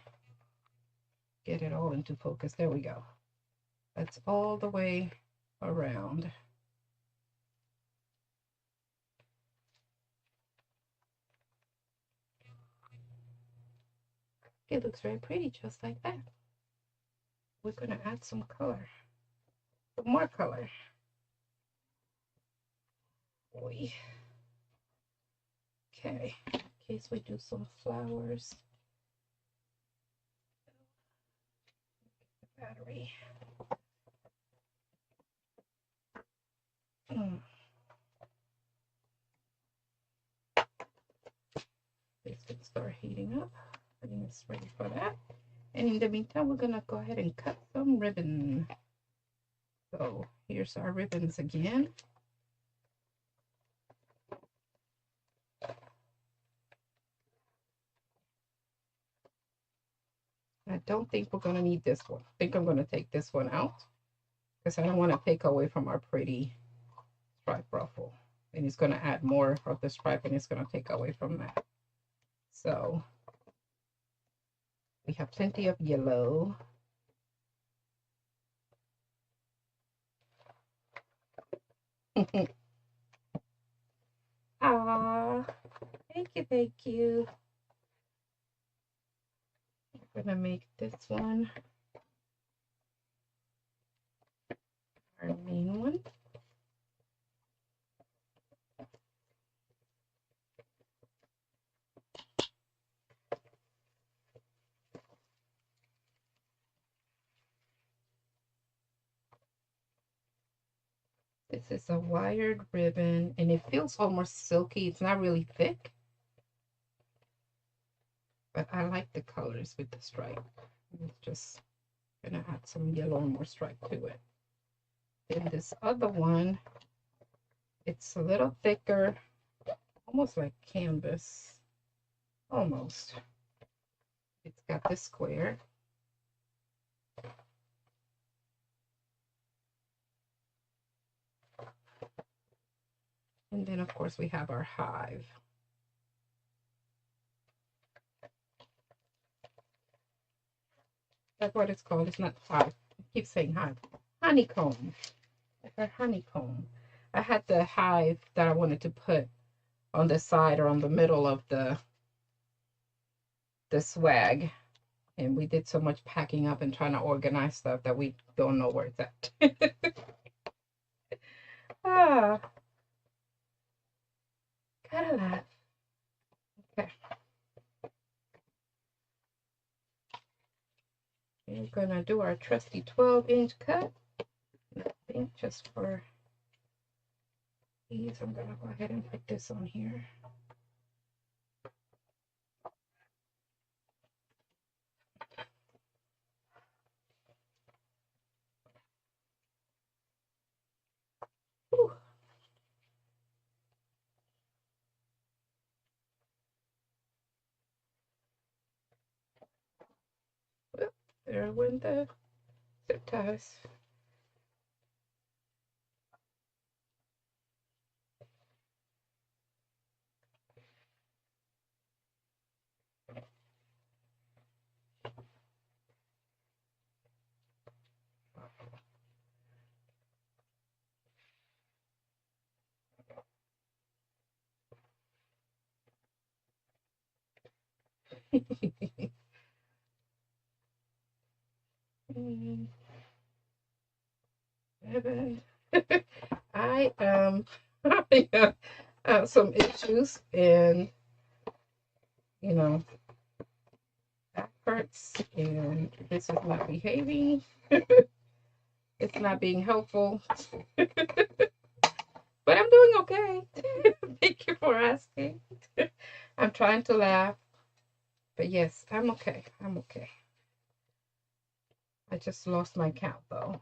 get it all into focus. There we go. That's all the way around. It looks very pretty, just like that. We're going to add some color, some more color. Boy. Okay, in case we do some flowers. Battery. This will start heating up. I think it's ready for that. And in the meantime, we're gonna go ahead and cut some ribbon. So here's our ribbons again. I don't think we're gonna need this one. I think I'm gonna take this one out because I don't want to take away from our pretty stripe ruffle. And it's gonna add more of the stripe and it's gonna take away from that. So we have plenty of yellow. Ah, thank you, thank you. I'm gonna make this one our main one. This is a wired ribbon and it feels almost silky. It's not really thick, but I like the colors with the stripe. It's just gonna add some yellow and more stripe to it. Then this other one, it's a little thicker, almost like canvas, almost. It's got this square. And then, of course, we have our hive. That's what it's called. It's not hive. I keep saying hive. Honeycomb. Like a honeycomb. I had the hive that I wanted to put on the side or on the middle of the swag. And we did so much packing up and trying to organize stuff that we don't know where it's at. Ah, gotta laugh. Okay. We're gonna do our trusty 12-inch cut. I think just for ease, I'm gonna go ahead and put this on here. Whew. Well, there went the zip ties. Seven. I I have some issues, and you know, back hurts, and this is not behaving. It's not being helpful, but I'm doing okay. Thank you for asking. I'm trying to laugh, but yes, I'm okay. I'm okay. I just lost my count though.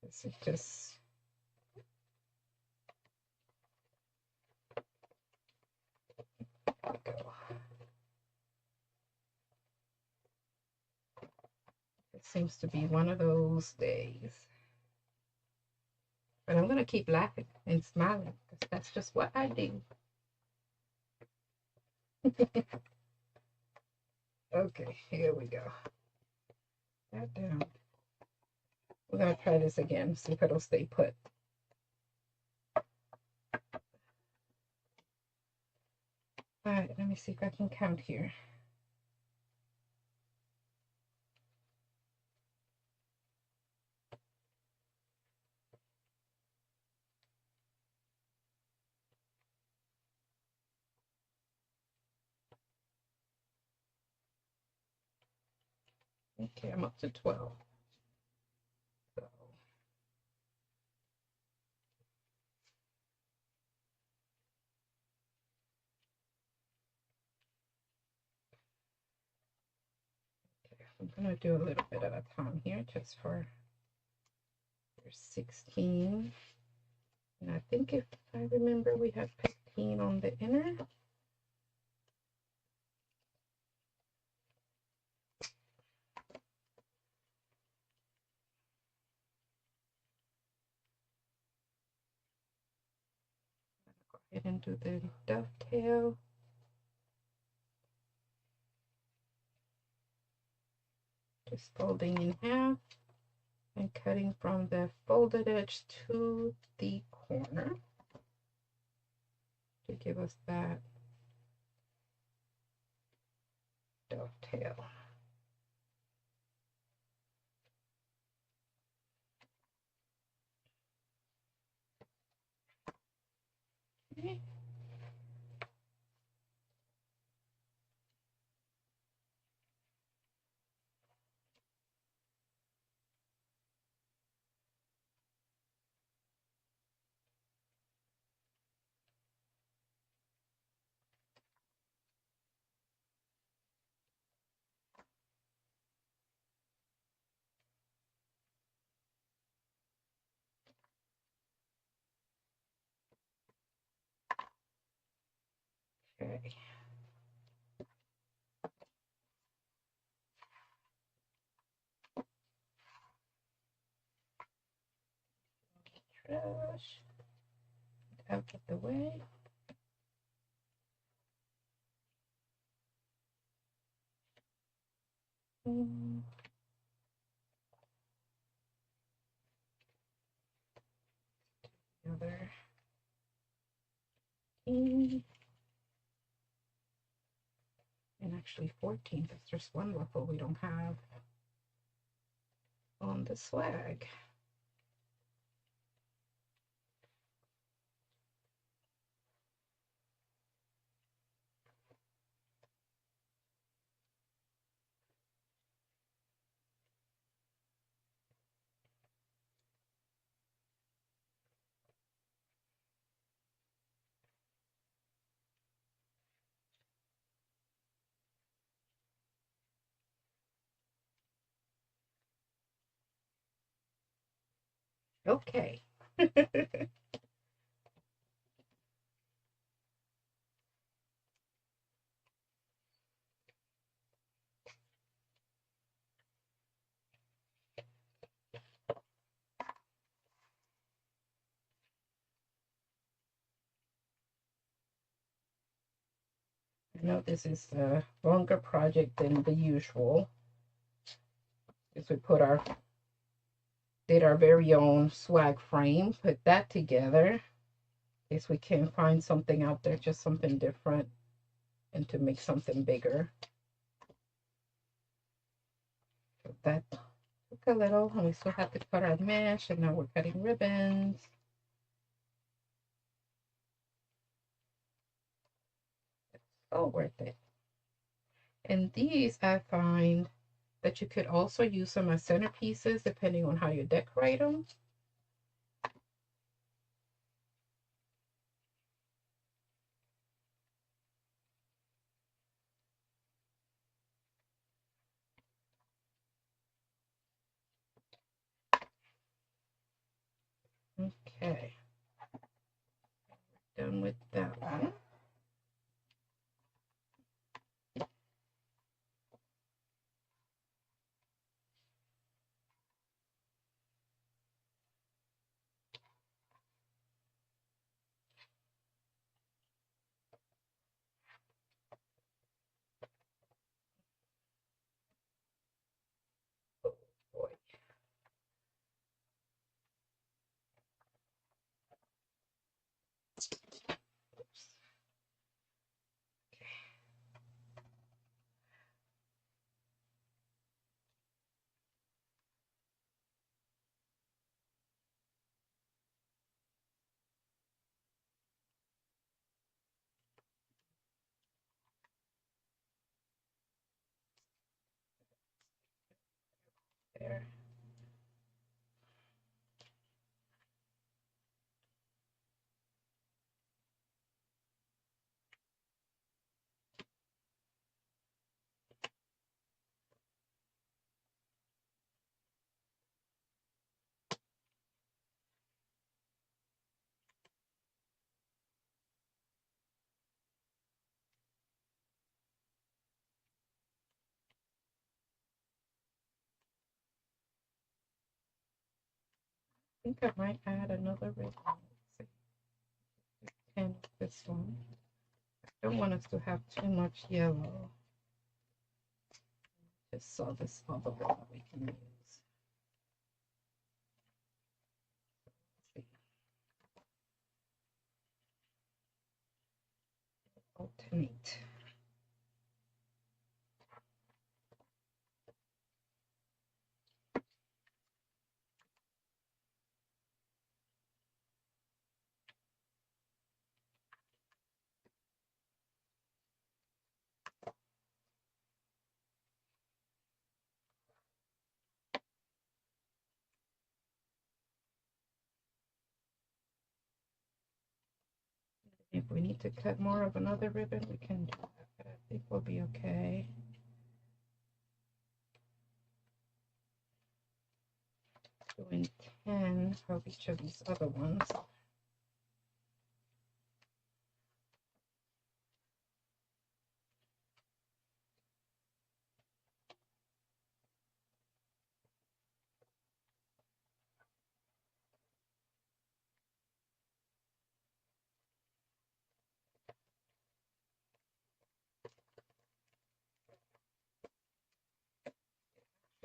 This is just. Go. It seems to be one of those days. But I'm going to keep laughing and smiling because that's just what I do. Okay, here we go. That down. We're going to try this again, see if it'll stay put. All right, let me see if I can count here. Okay, I'm up to 12. So. Okay, I'm going to do a little bit at a time here just for 16. And I think if I remember, we have 15 on the inner. Go ahead and do the dovetail. Just folding in half and cutting from the folded edge to the corner to give us that dovetail. Okay. Trash out of the way. Another. And actually 14, because there's one ruffle we don't have on the swag. Okay. I know this is a longer project than the usual, because we did our very own swag frame, put that together, in case we can find something out there, just something different, and to make something bigger. So that took a little, and we still have to cut our mesh, and now we're cutting ribbons. It's so worth it. And these, I find that you could also use them as centerpieces depending on how you decorate them. Okay, done with that one. Oh boy. There. I think I might add another ribbon. Let's see. And this one. I don't want us to have too much yellow. Just saw this other one that we can use. Let's see. Alternate. If we need to cut more of another ribbon, we can do that, but I think we'll be okay. Doing 10 of each of these other ones.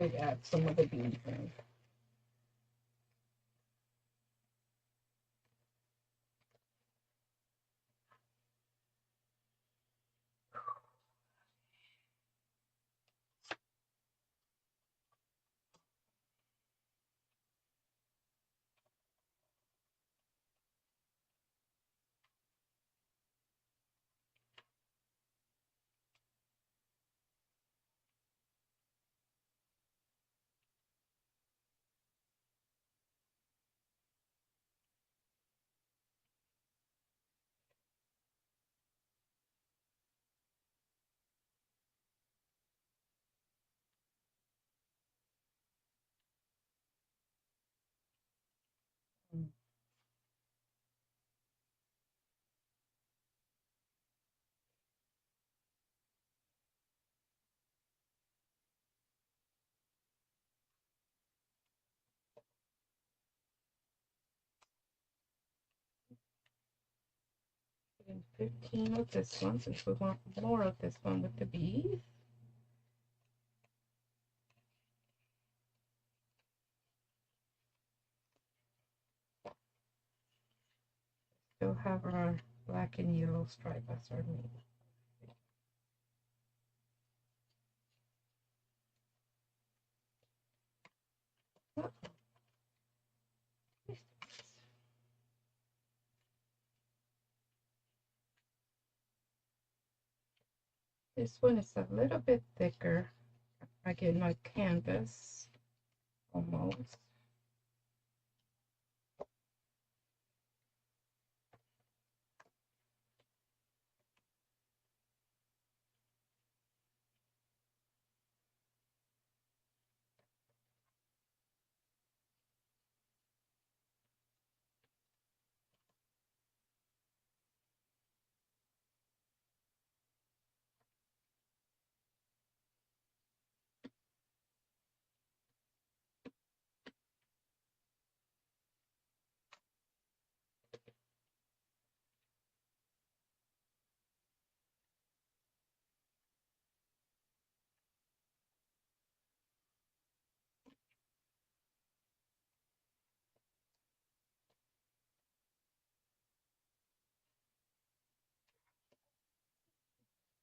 to add some of the beads in. And 15 of this one, since we want more of this one with the beads. Still have our black and yellow stripe as our meat. This one is a little bit thicker. I get my canvas almost.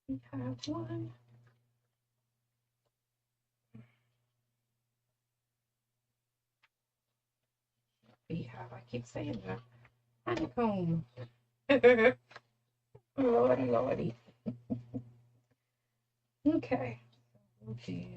We have one. We have, I keep saying that, honeycomb. Lordy, lordy. Okay. We'll do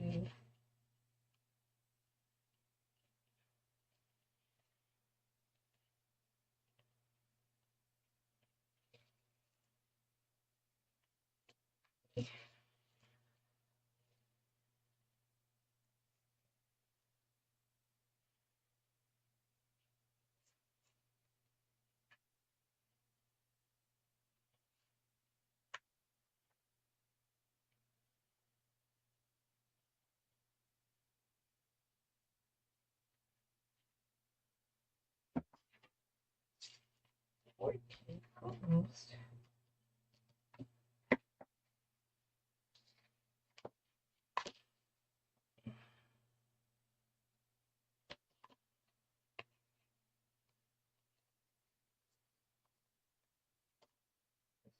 almost.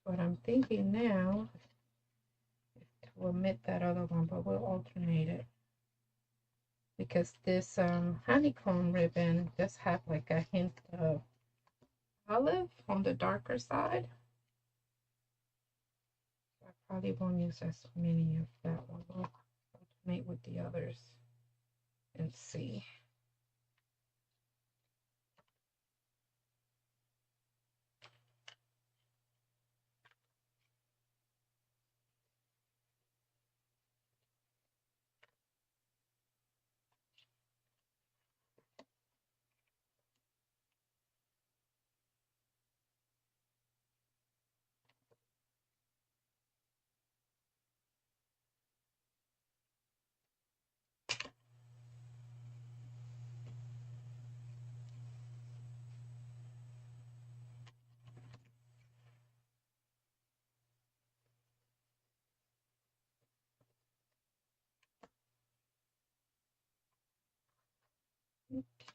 What I'm thinking now is to omit that other one, but we'll alternate it. Because this honeycomb ribbon does have like a hint of olive on the darker side. I probably won't use as many of that one. We'll alternate with the others and see.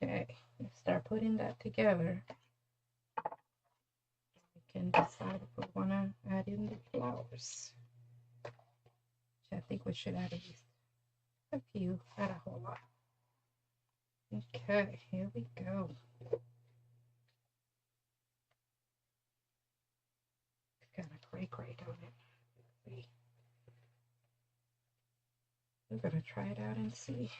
Okay, let's start putting that together. We can decide if we want to add in the flowers. Which I think we should add at least a few, not a whole lot. Okay, here we go. It's kind of cray-cray, don't it? Let's see. We're going to try it out and see.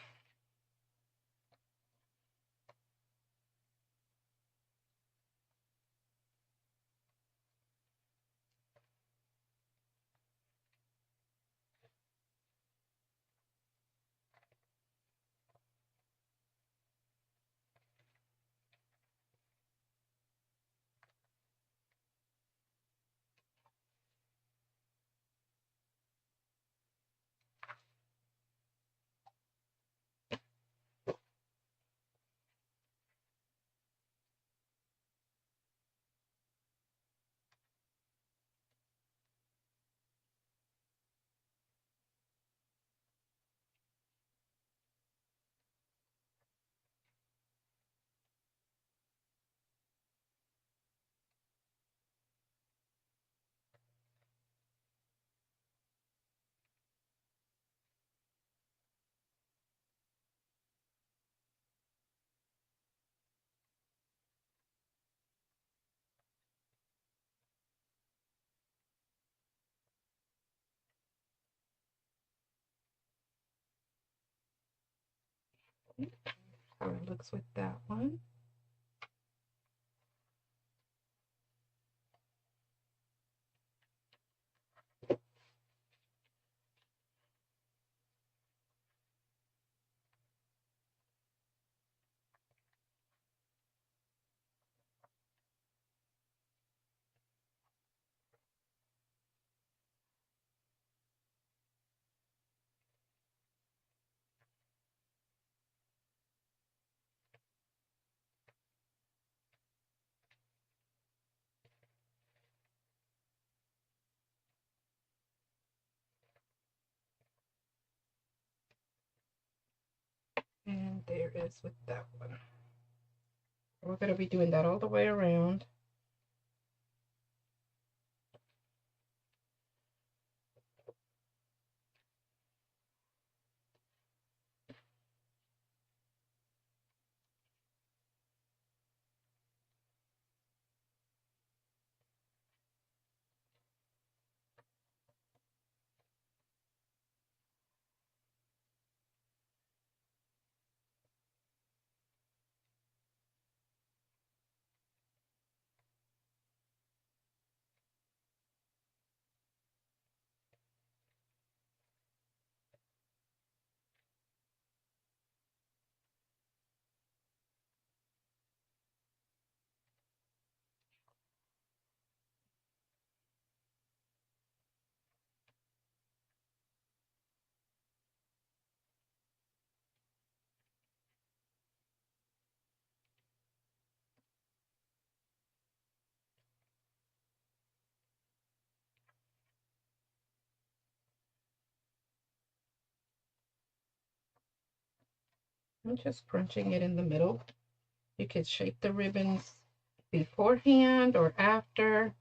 How it looks with that one. And there is with that one. We're going to be doing that all the way around. I'm just crunching it in the middle. You could shape the ribbons beforehand or after,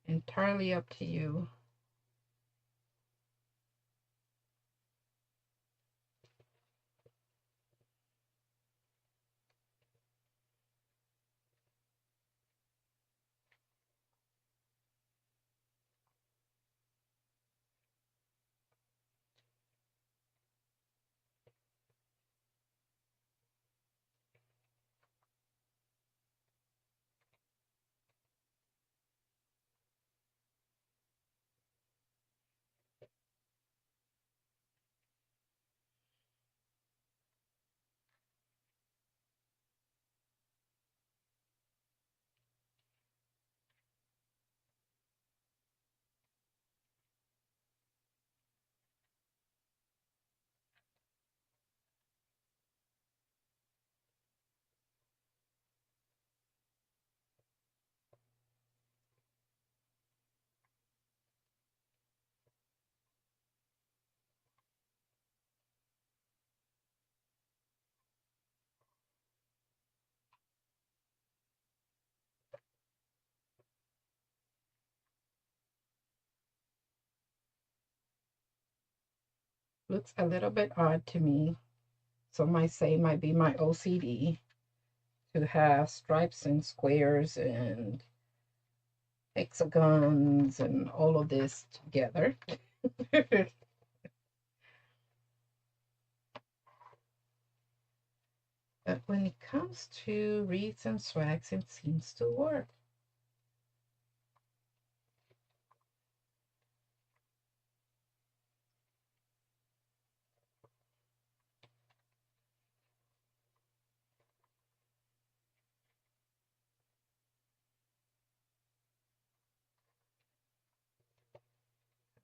entirely up to you. Looks a little bit odd to me. Some might say it might be my OCD to have stripes and squares and hexagons and all of this together. But when it comes to wreaths and swags, it seems to work.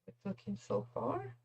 It's looking so far.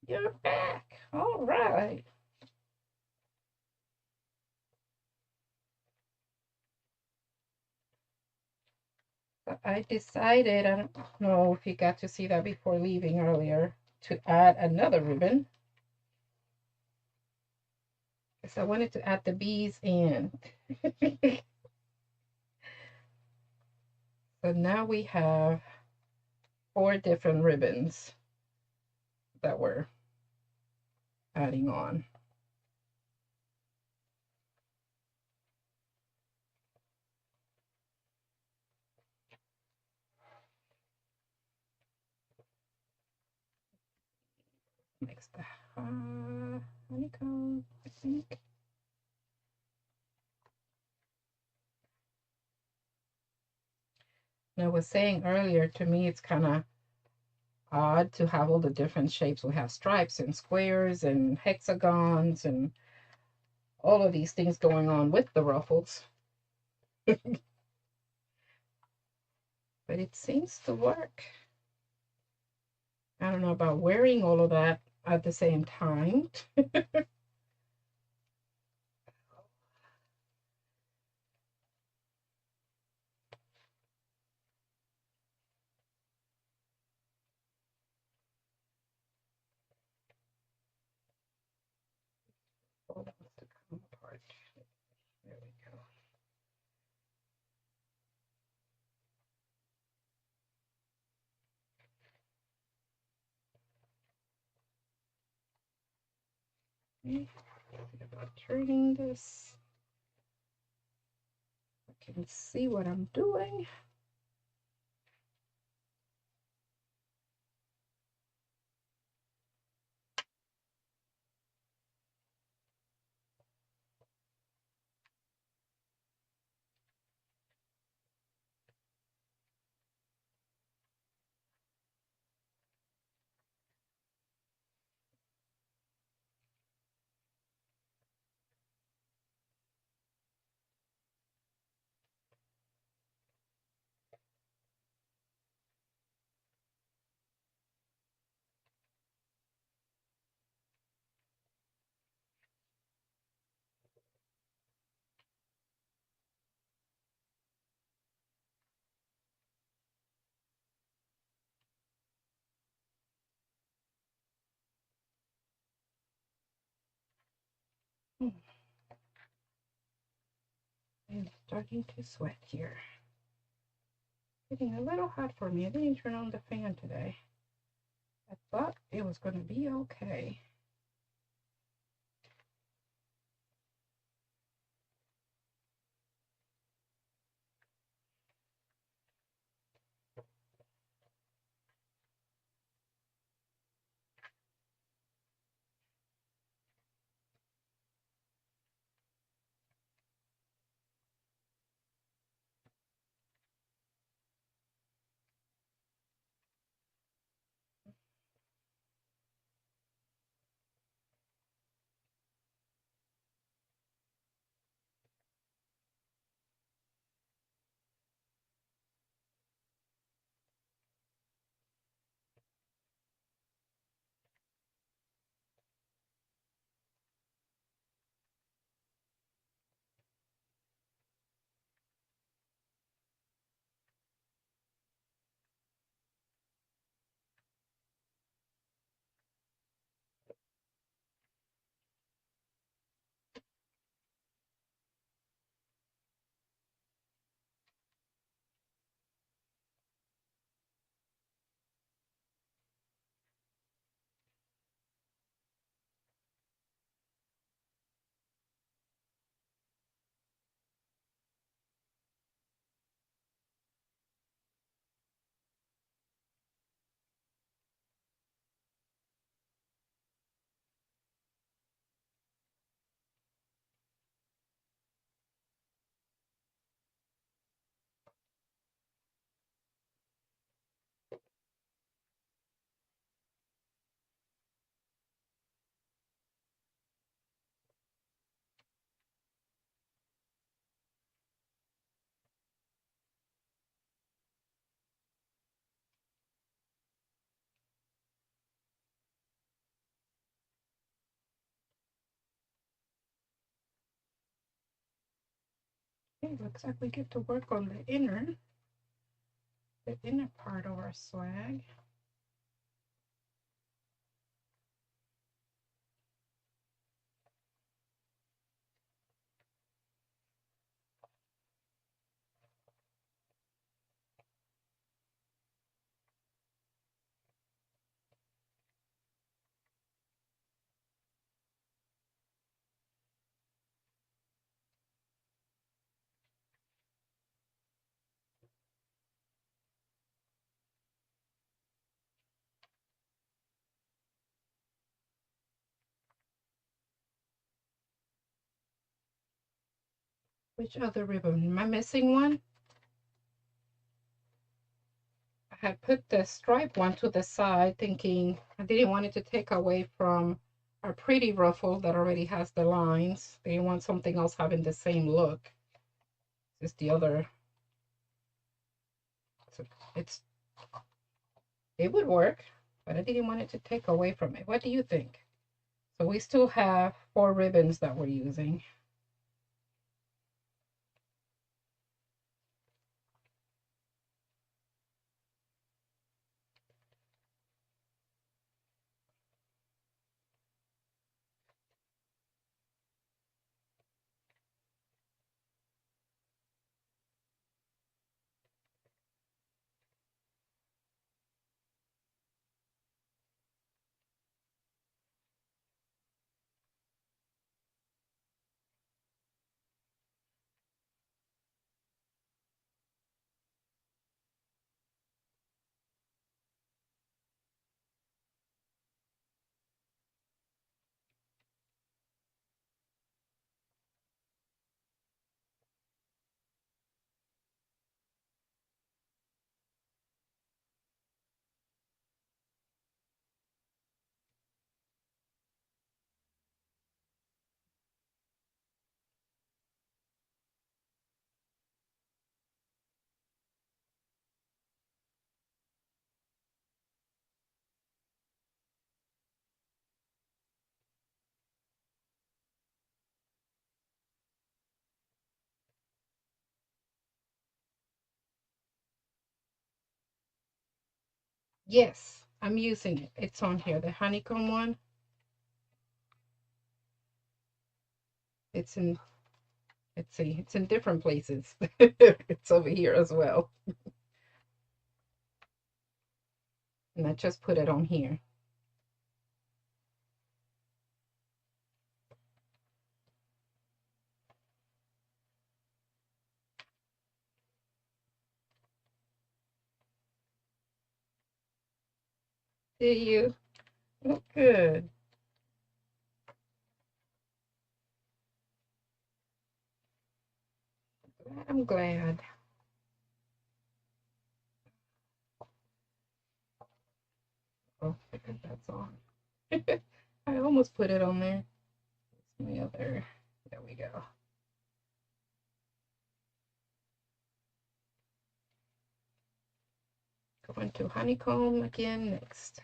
You're back. All right. I decided, I don't know if you got to see that before leaving earlier, to add another ribbon. Because I wanted to add the bees in. So now we have 4 different ribbons that we're adding on. Next, honeycomb, I think. And I was saying earlier, to me, it's kind of odd to have all the different shapes. We have stripes and squares and hexagons and all of these things going on with the ruffles. But it seems to work. I don't know about wearing all of that at the same time. Oh, that wants to come apart. There we go. Okay, think about turning this. I can see what I'm doing. I'm starting to sweat here. Getting a little hot for me. I didn't turn on the fan today. I thought it was going to be okay. Okay, looks like we get to work on the inner part of our swag. Which other ribbon? Am I missing one? I had put the stripe one to the side thinking I didn't want it to take away from our pretty ruffle that already has the lines. They want something else having the same look. It's the other. So it would work, but I didn't want it to take away from it. What do you think? So we still have 4 ribbons that we're using. Yes, I'm using it. It's on here, the honeycomb one. It's in, let's see, it's in different places. It's over here as well. And I just put it on here. Do you? Oh, good. I'm glad. Oh, that's on. I almost put it on there. My other, there we go. Going to honeycomb again next.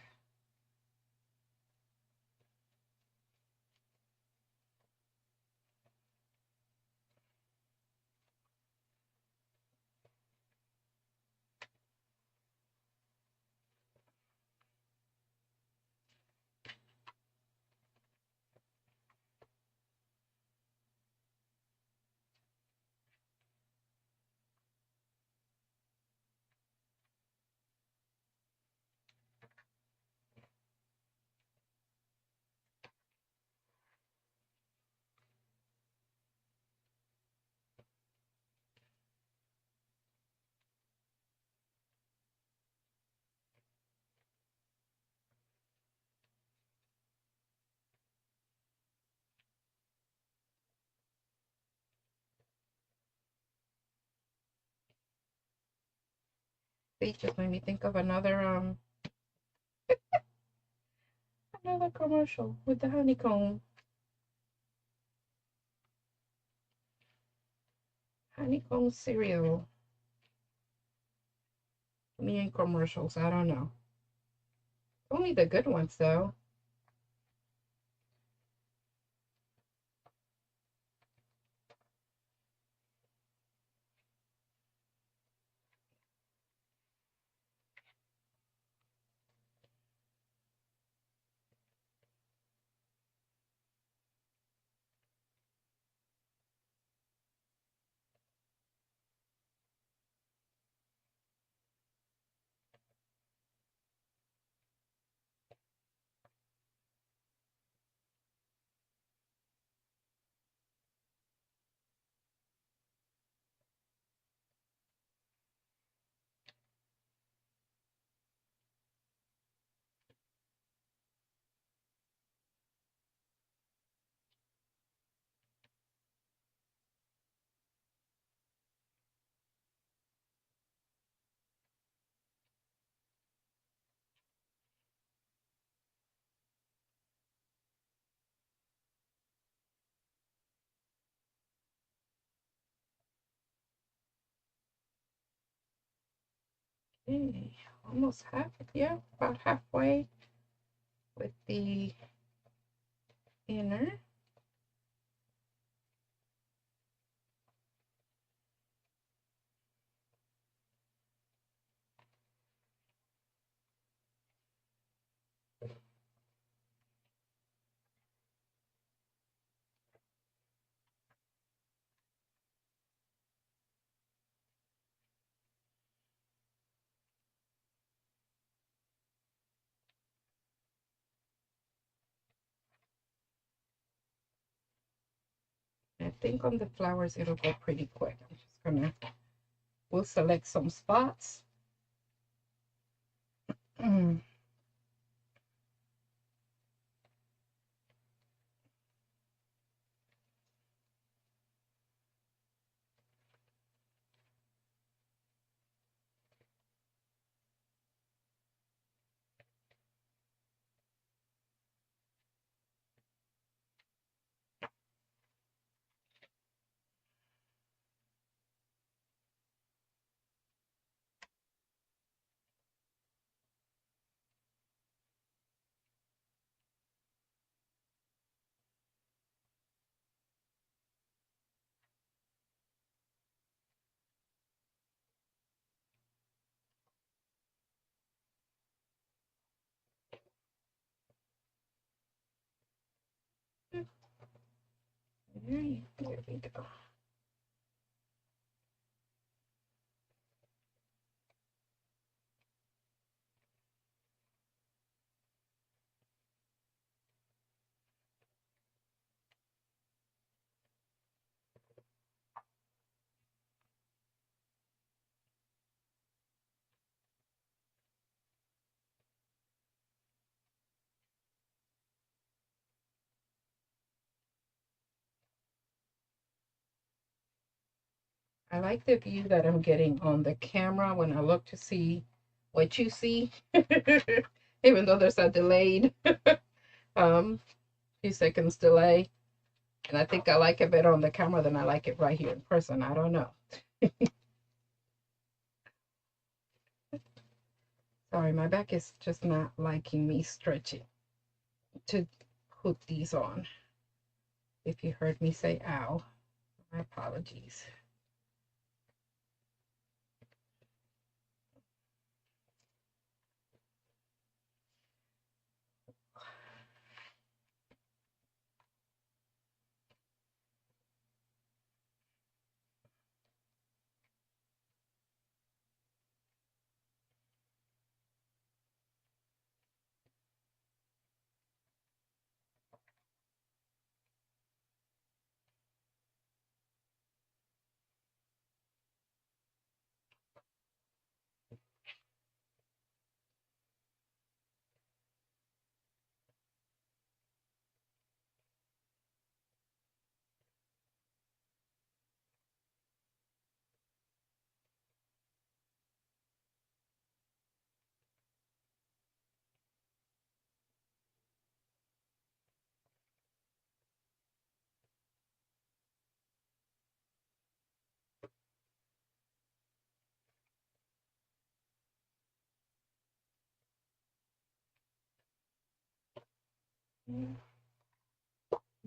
They just made me think of another another commercial with the honeycomb. Honeycomb cereal. Me and commercials, I don't know. Only the good ones though. Okay, almost half, yeah, about halfway with the inner. I think on the flowers it'll go pretty quick. I'm just gonna, we'll select some spots. There we go. I like the view that I'm getting on the camera when I look to see what you see, even though there's a delayed few seconds delay. And I think I like it better on the camera than I like it right here in person. I don't know. Sorry, my back is just not liking me stretching to put these on. If you heard me say ow, my apologies.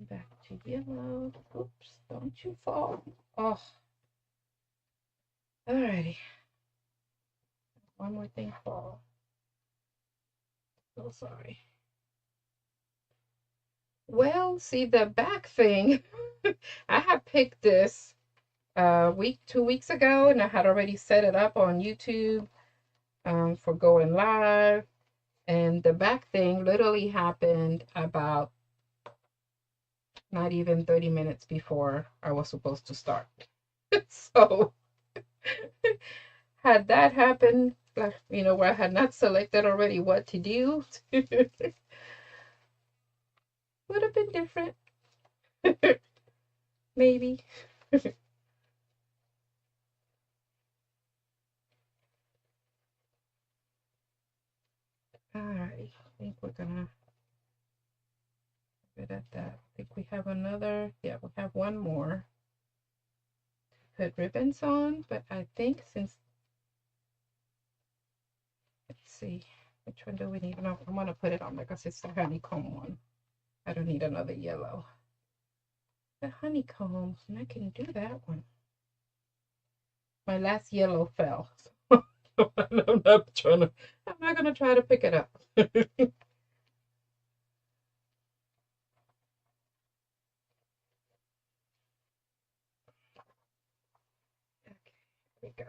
Back to yellow. Oops, don't you fall. Oh, alrighty. One more thing fall. So sorry. Well, see the back thing. I had picked this 2 weeks ago, and I had already set it up on YouTube for going live. And the back thing literally happened about not even 30 minutes before I was supposed to start. So had that happened, like, where I had not selected already what to do, would have been different. Maybe. All right, I think we're gonna leave it at that. I think we have another, yeah, we have one more to put ribbons on, but I think since see. Which one do we need? No, I'm going to put it on because it's the honeycomb one. I don't need another yellow. The honeycombs, and I can do that one. My last yellow fell. I'm not going to try to pick it up. Okay, here we go.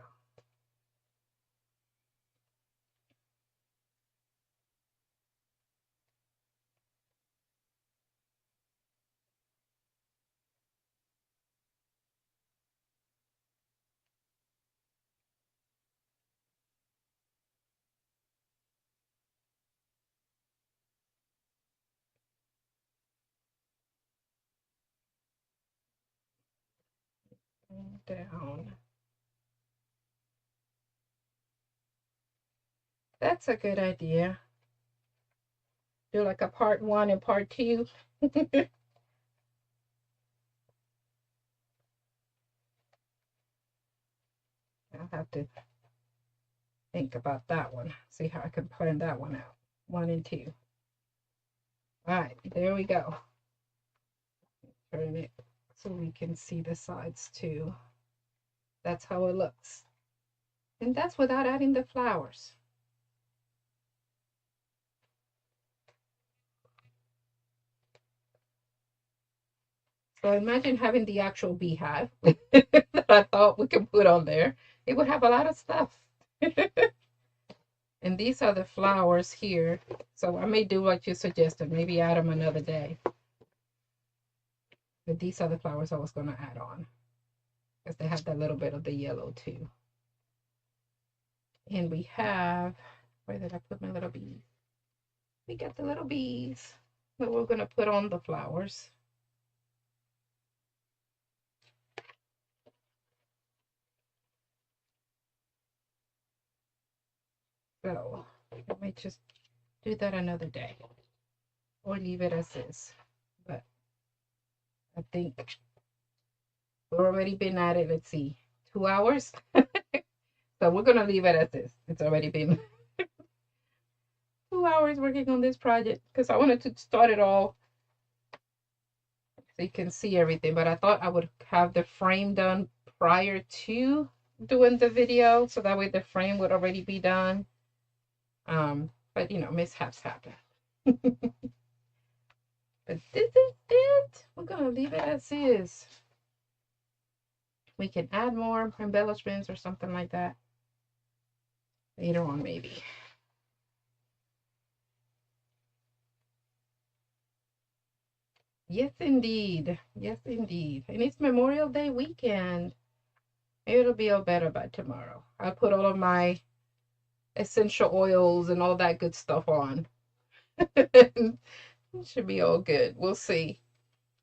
Down. That's a good idea. Do like a part 1 and part 2. I'll have to think about that one. See how I can plan that one out. 1 and 2. All right, there we go. Turn it so we can see the sides too. That's how it looks. And that's without adding the flowers. So imagine having the actual beehive that I thought we could put on there. It would have a lot of stuff. And these are the flowers here. So I may do what you suggested, maybe add them another day. But these are the flowers I was going to add on, because they have that little bit of the yellow too. And we have, where did I put my little bees? We got the little bees that we're going to put on the flowers. So I might just do that another day or leave it as is. But I think we've already been at it, let's see, 2 hours. So we're going to leave it as is. It's already been 2 hours working on this project because I wanted to start it all so you can see everything. But I thought I would have the frame done prior to doing the video, so that way the frame would already be done. But you know, mishaps happen. But this is it. We're gonna leave it as is. We can add more embellishments or something like that later on, maybe. Yes, indeed. Yes, indeed. And it's Memorial Day weekend. Maybe it'll be all better by tomorrow. I'll put all of my essential oils and all that good stuff on. It should be all good. We'll see.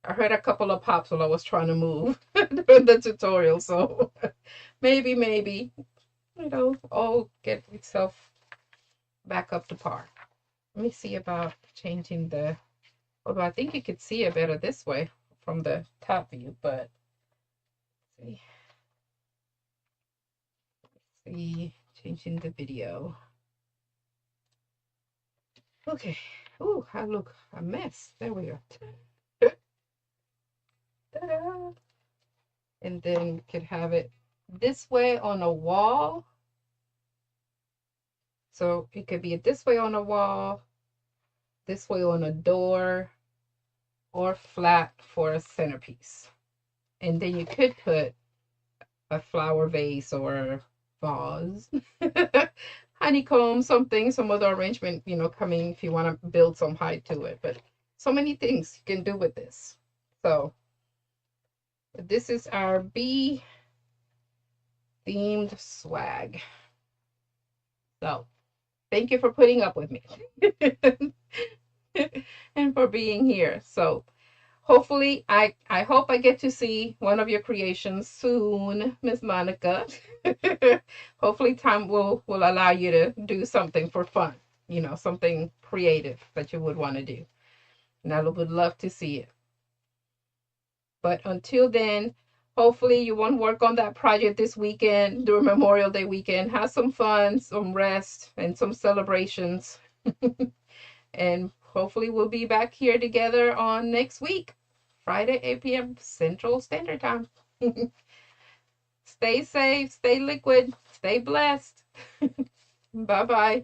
I heard a couple of pops while I was trying to move during the tutorial, so maybe, you know, all get itself back up to par. Let me see about changing the, although I think you could see it better this way from the top view, but let's see, changing the video. Okay. Oh, I look a mess. There we go. Ta-da! And then we could have it this way on a wall. So it could be this way on a wall, this way on a door, or flat for a centerpiece. And then you could put a flower vase or vase, honeycomb, something, some other arrangement, you know, coming if you want to build some height to it. But so many things you can do with this. So this is our bee themed swag. So thank you for putting up with me and for being here. So hopefully, I hope I get to see one of your creations soon, Miss Monica. Hopefully time will allow you to do something for fun, you know, something creative that you would want to do. And I would love to see it. But until then, Hopefully you won't work on that project this weekend during Memorial Day weekend. Have some fun, some rest, and some celebrations. And hopefully we'll be back here together on next week, Friday, 8 p.m. Central Standard Time. Stay safe, stay liquid, stay blessed. Bye-bye.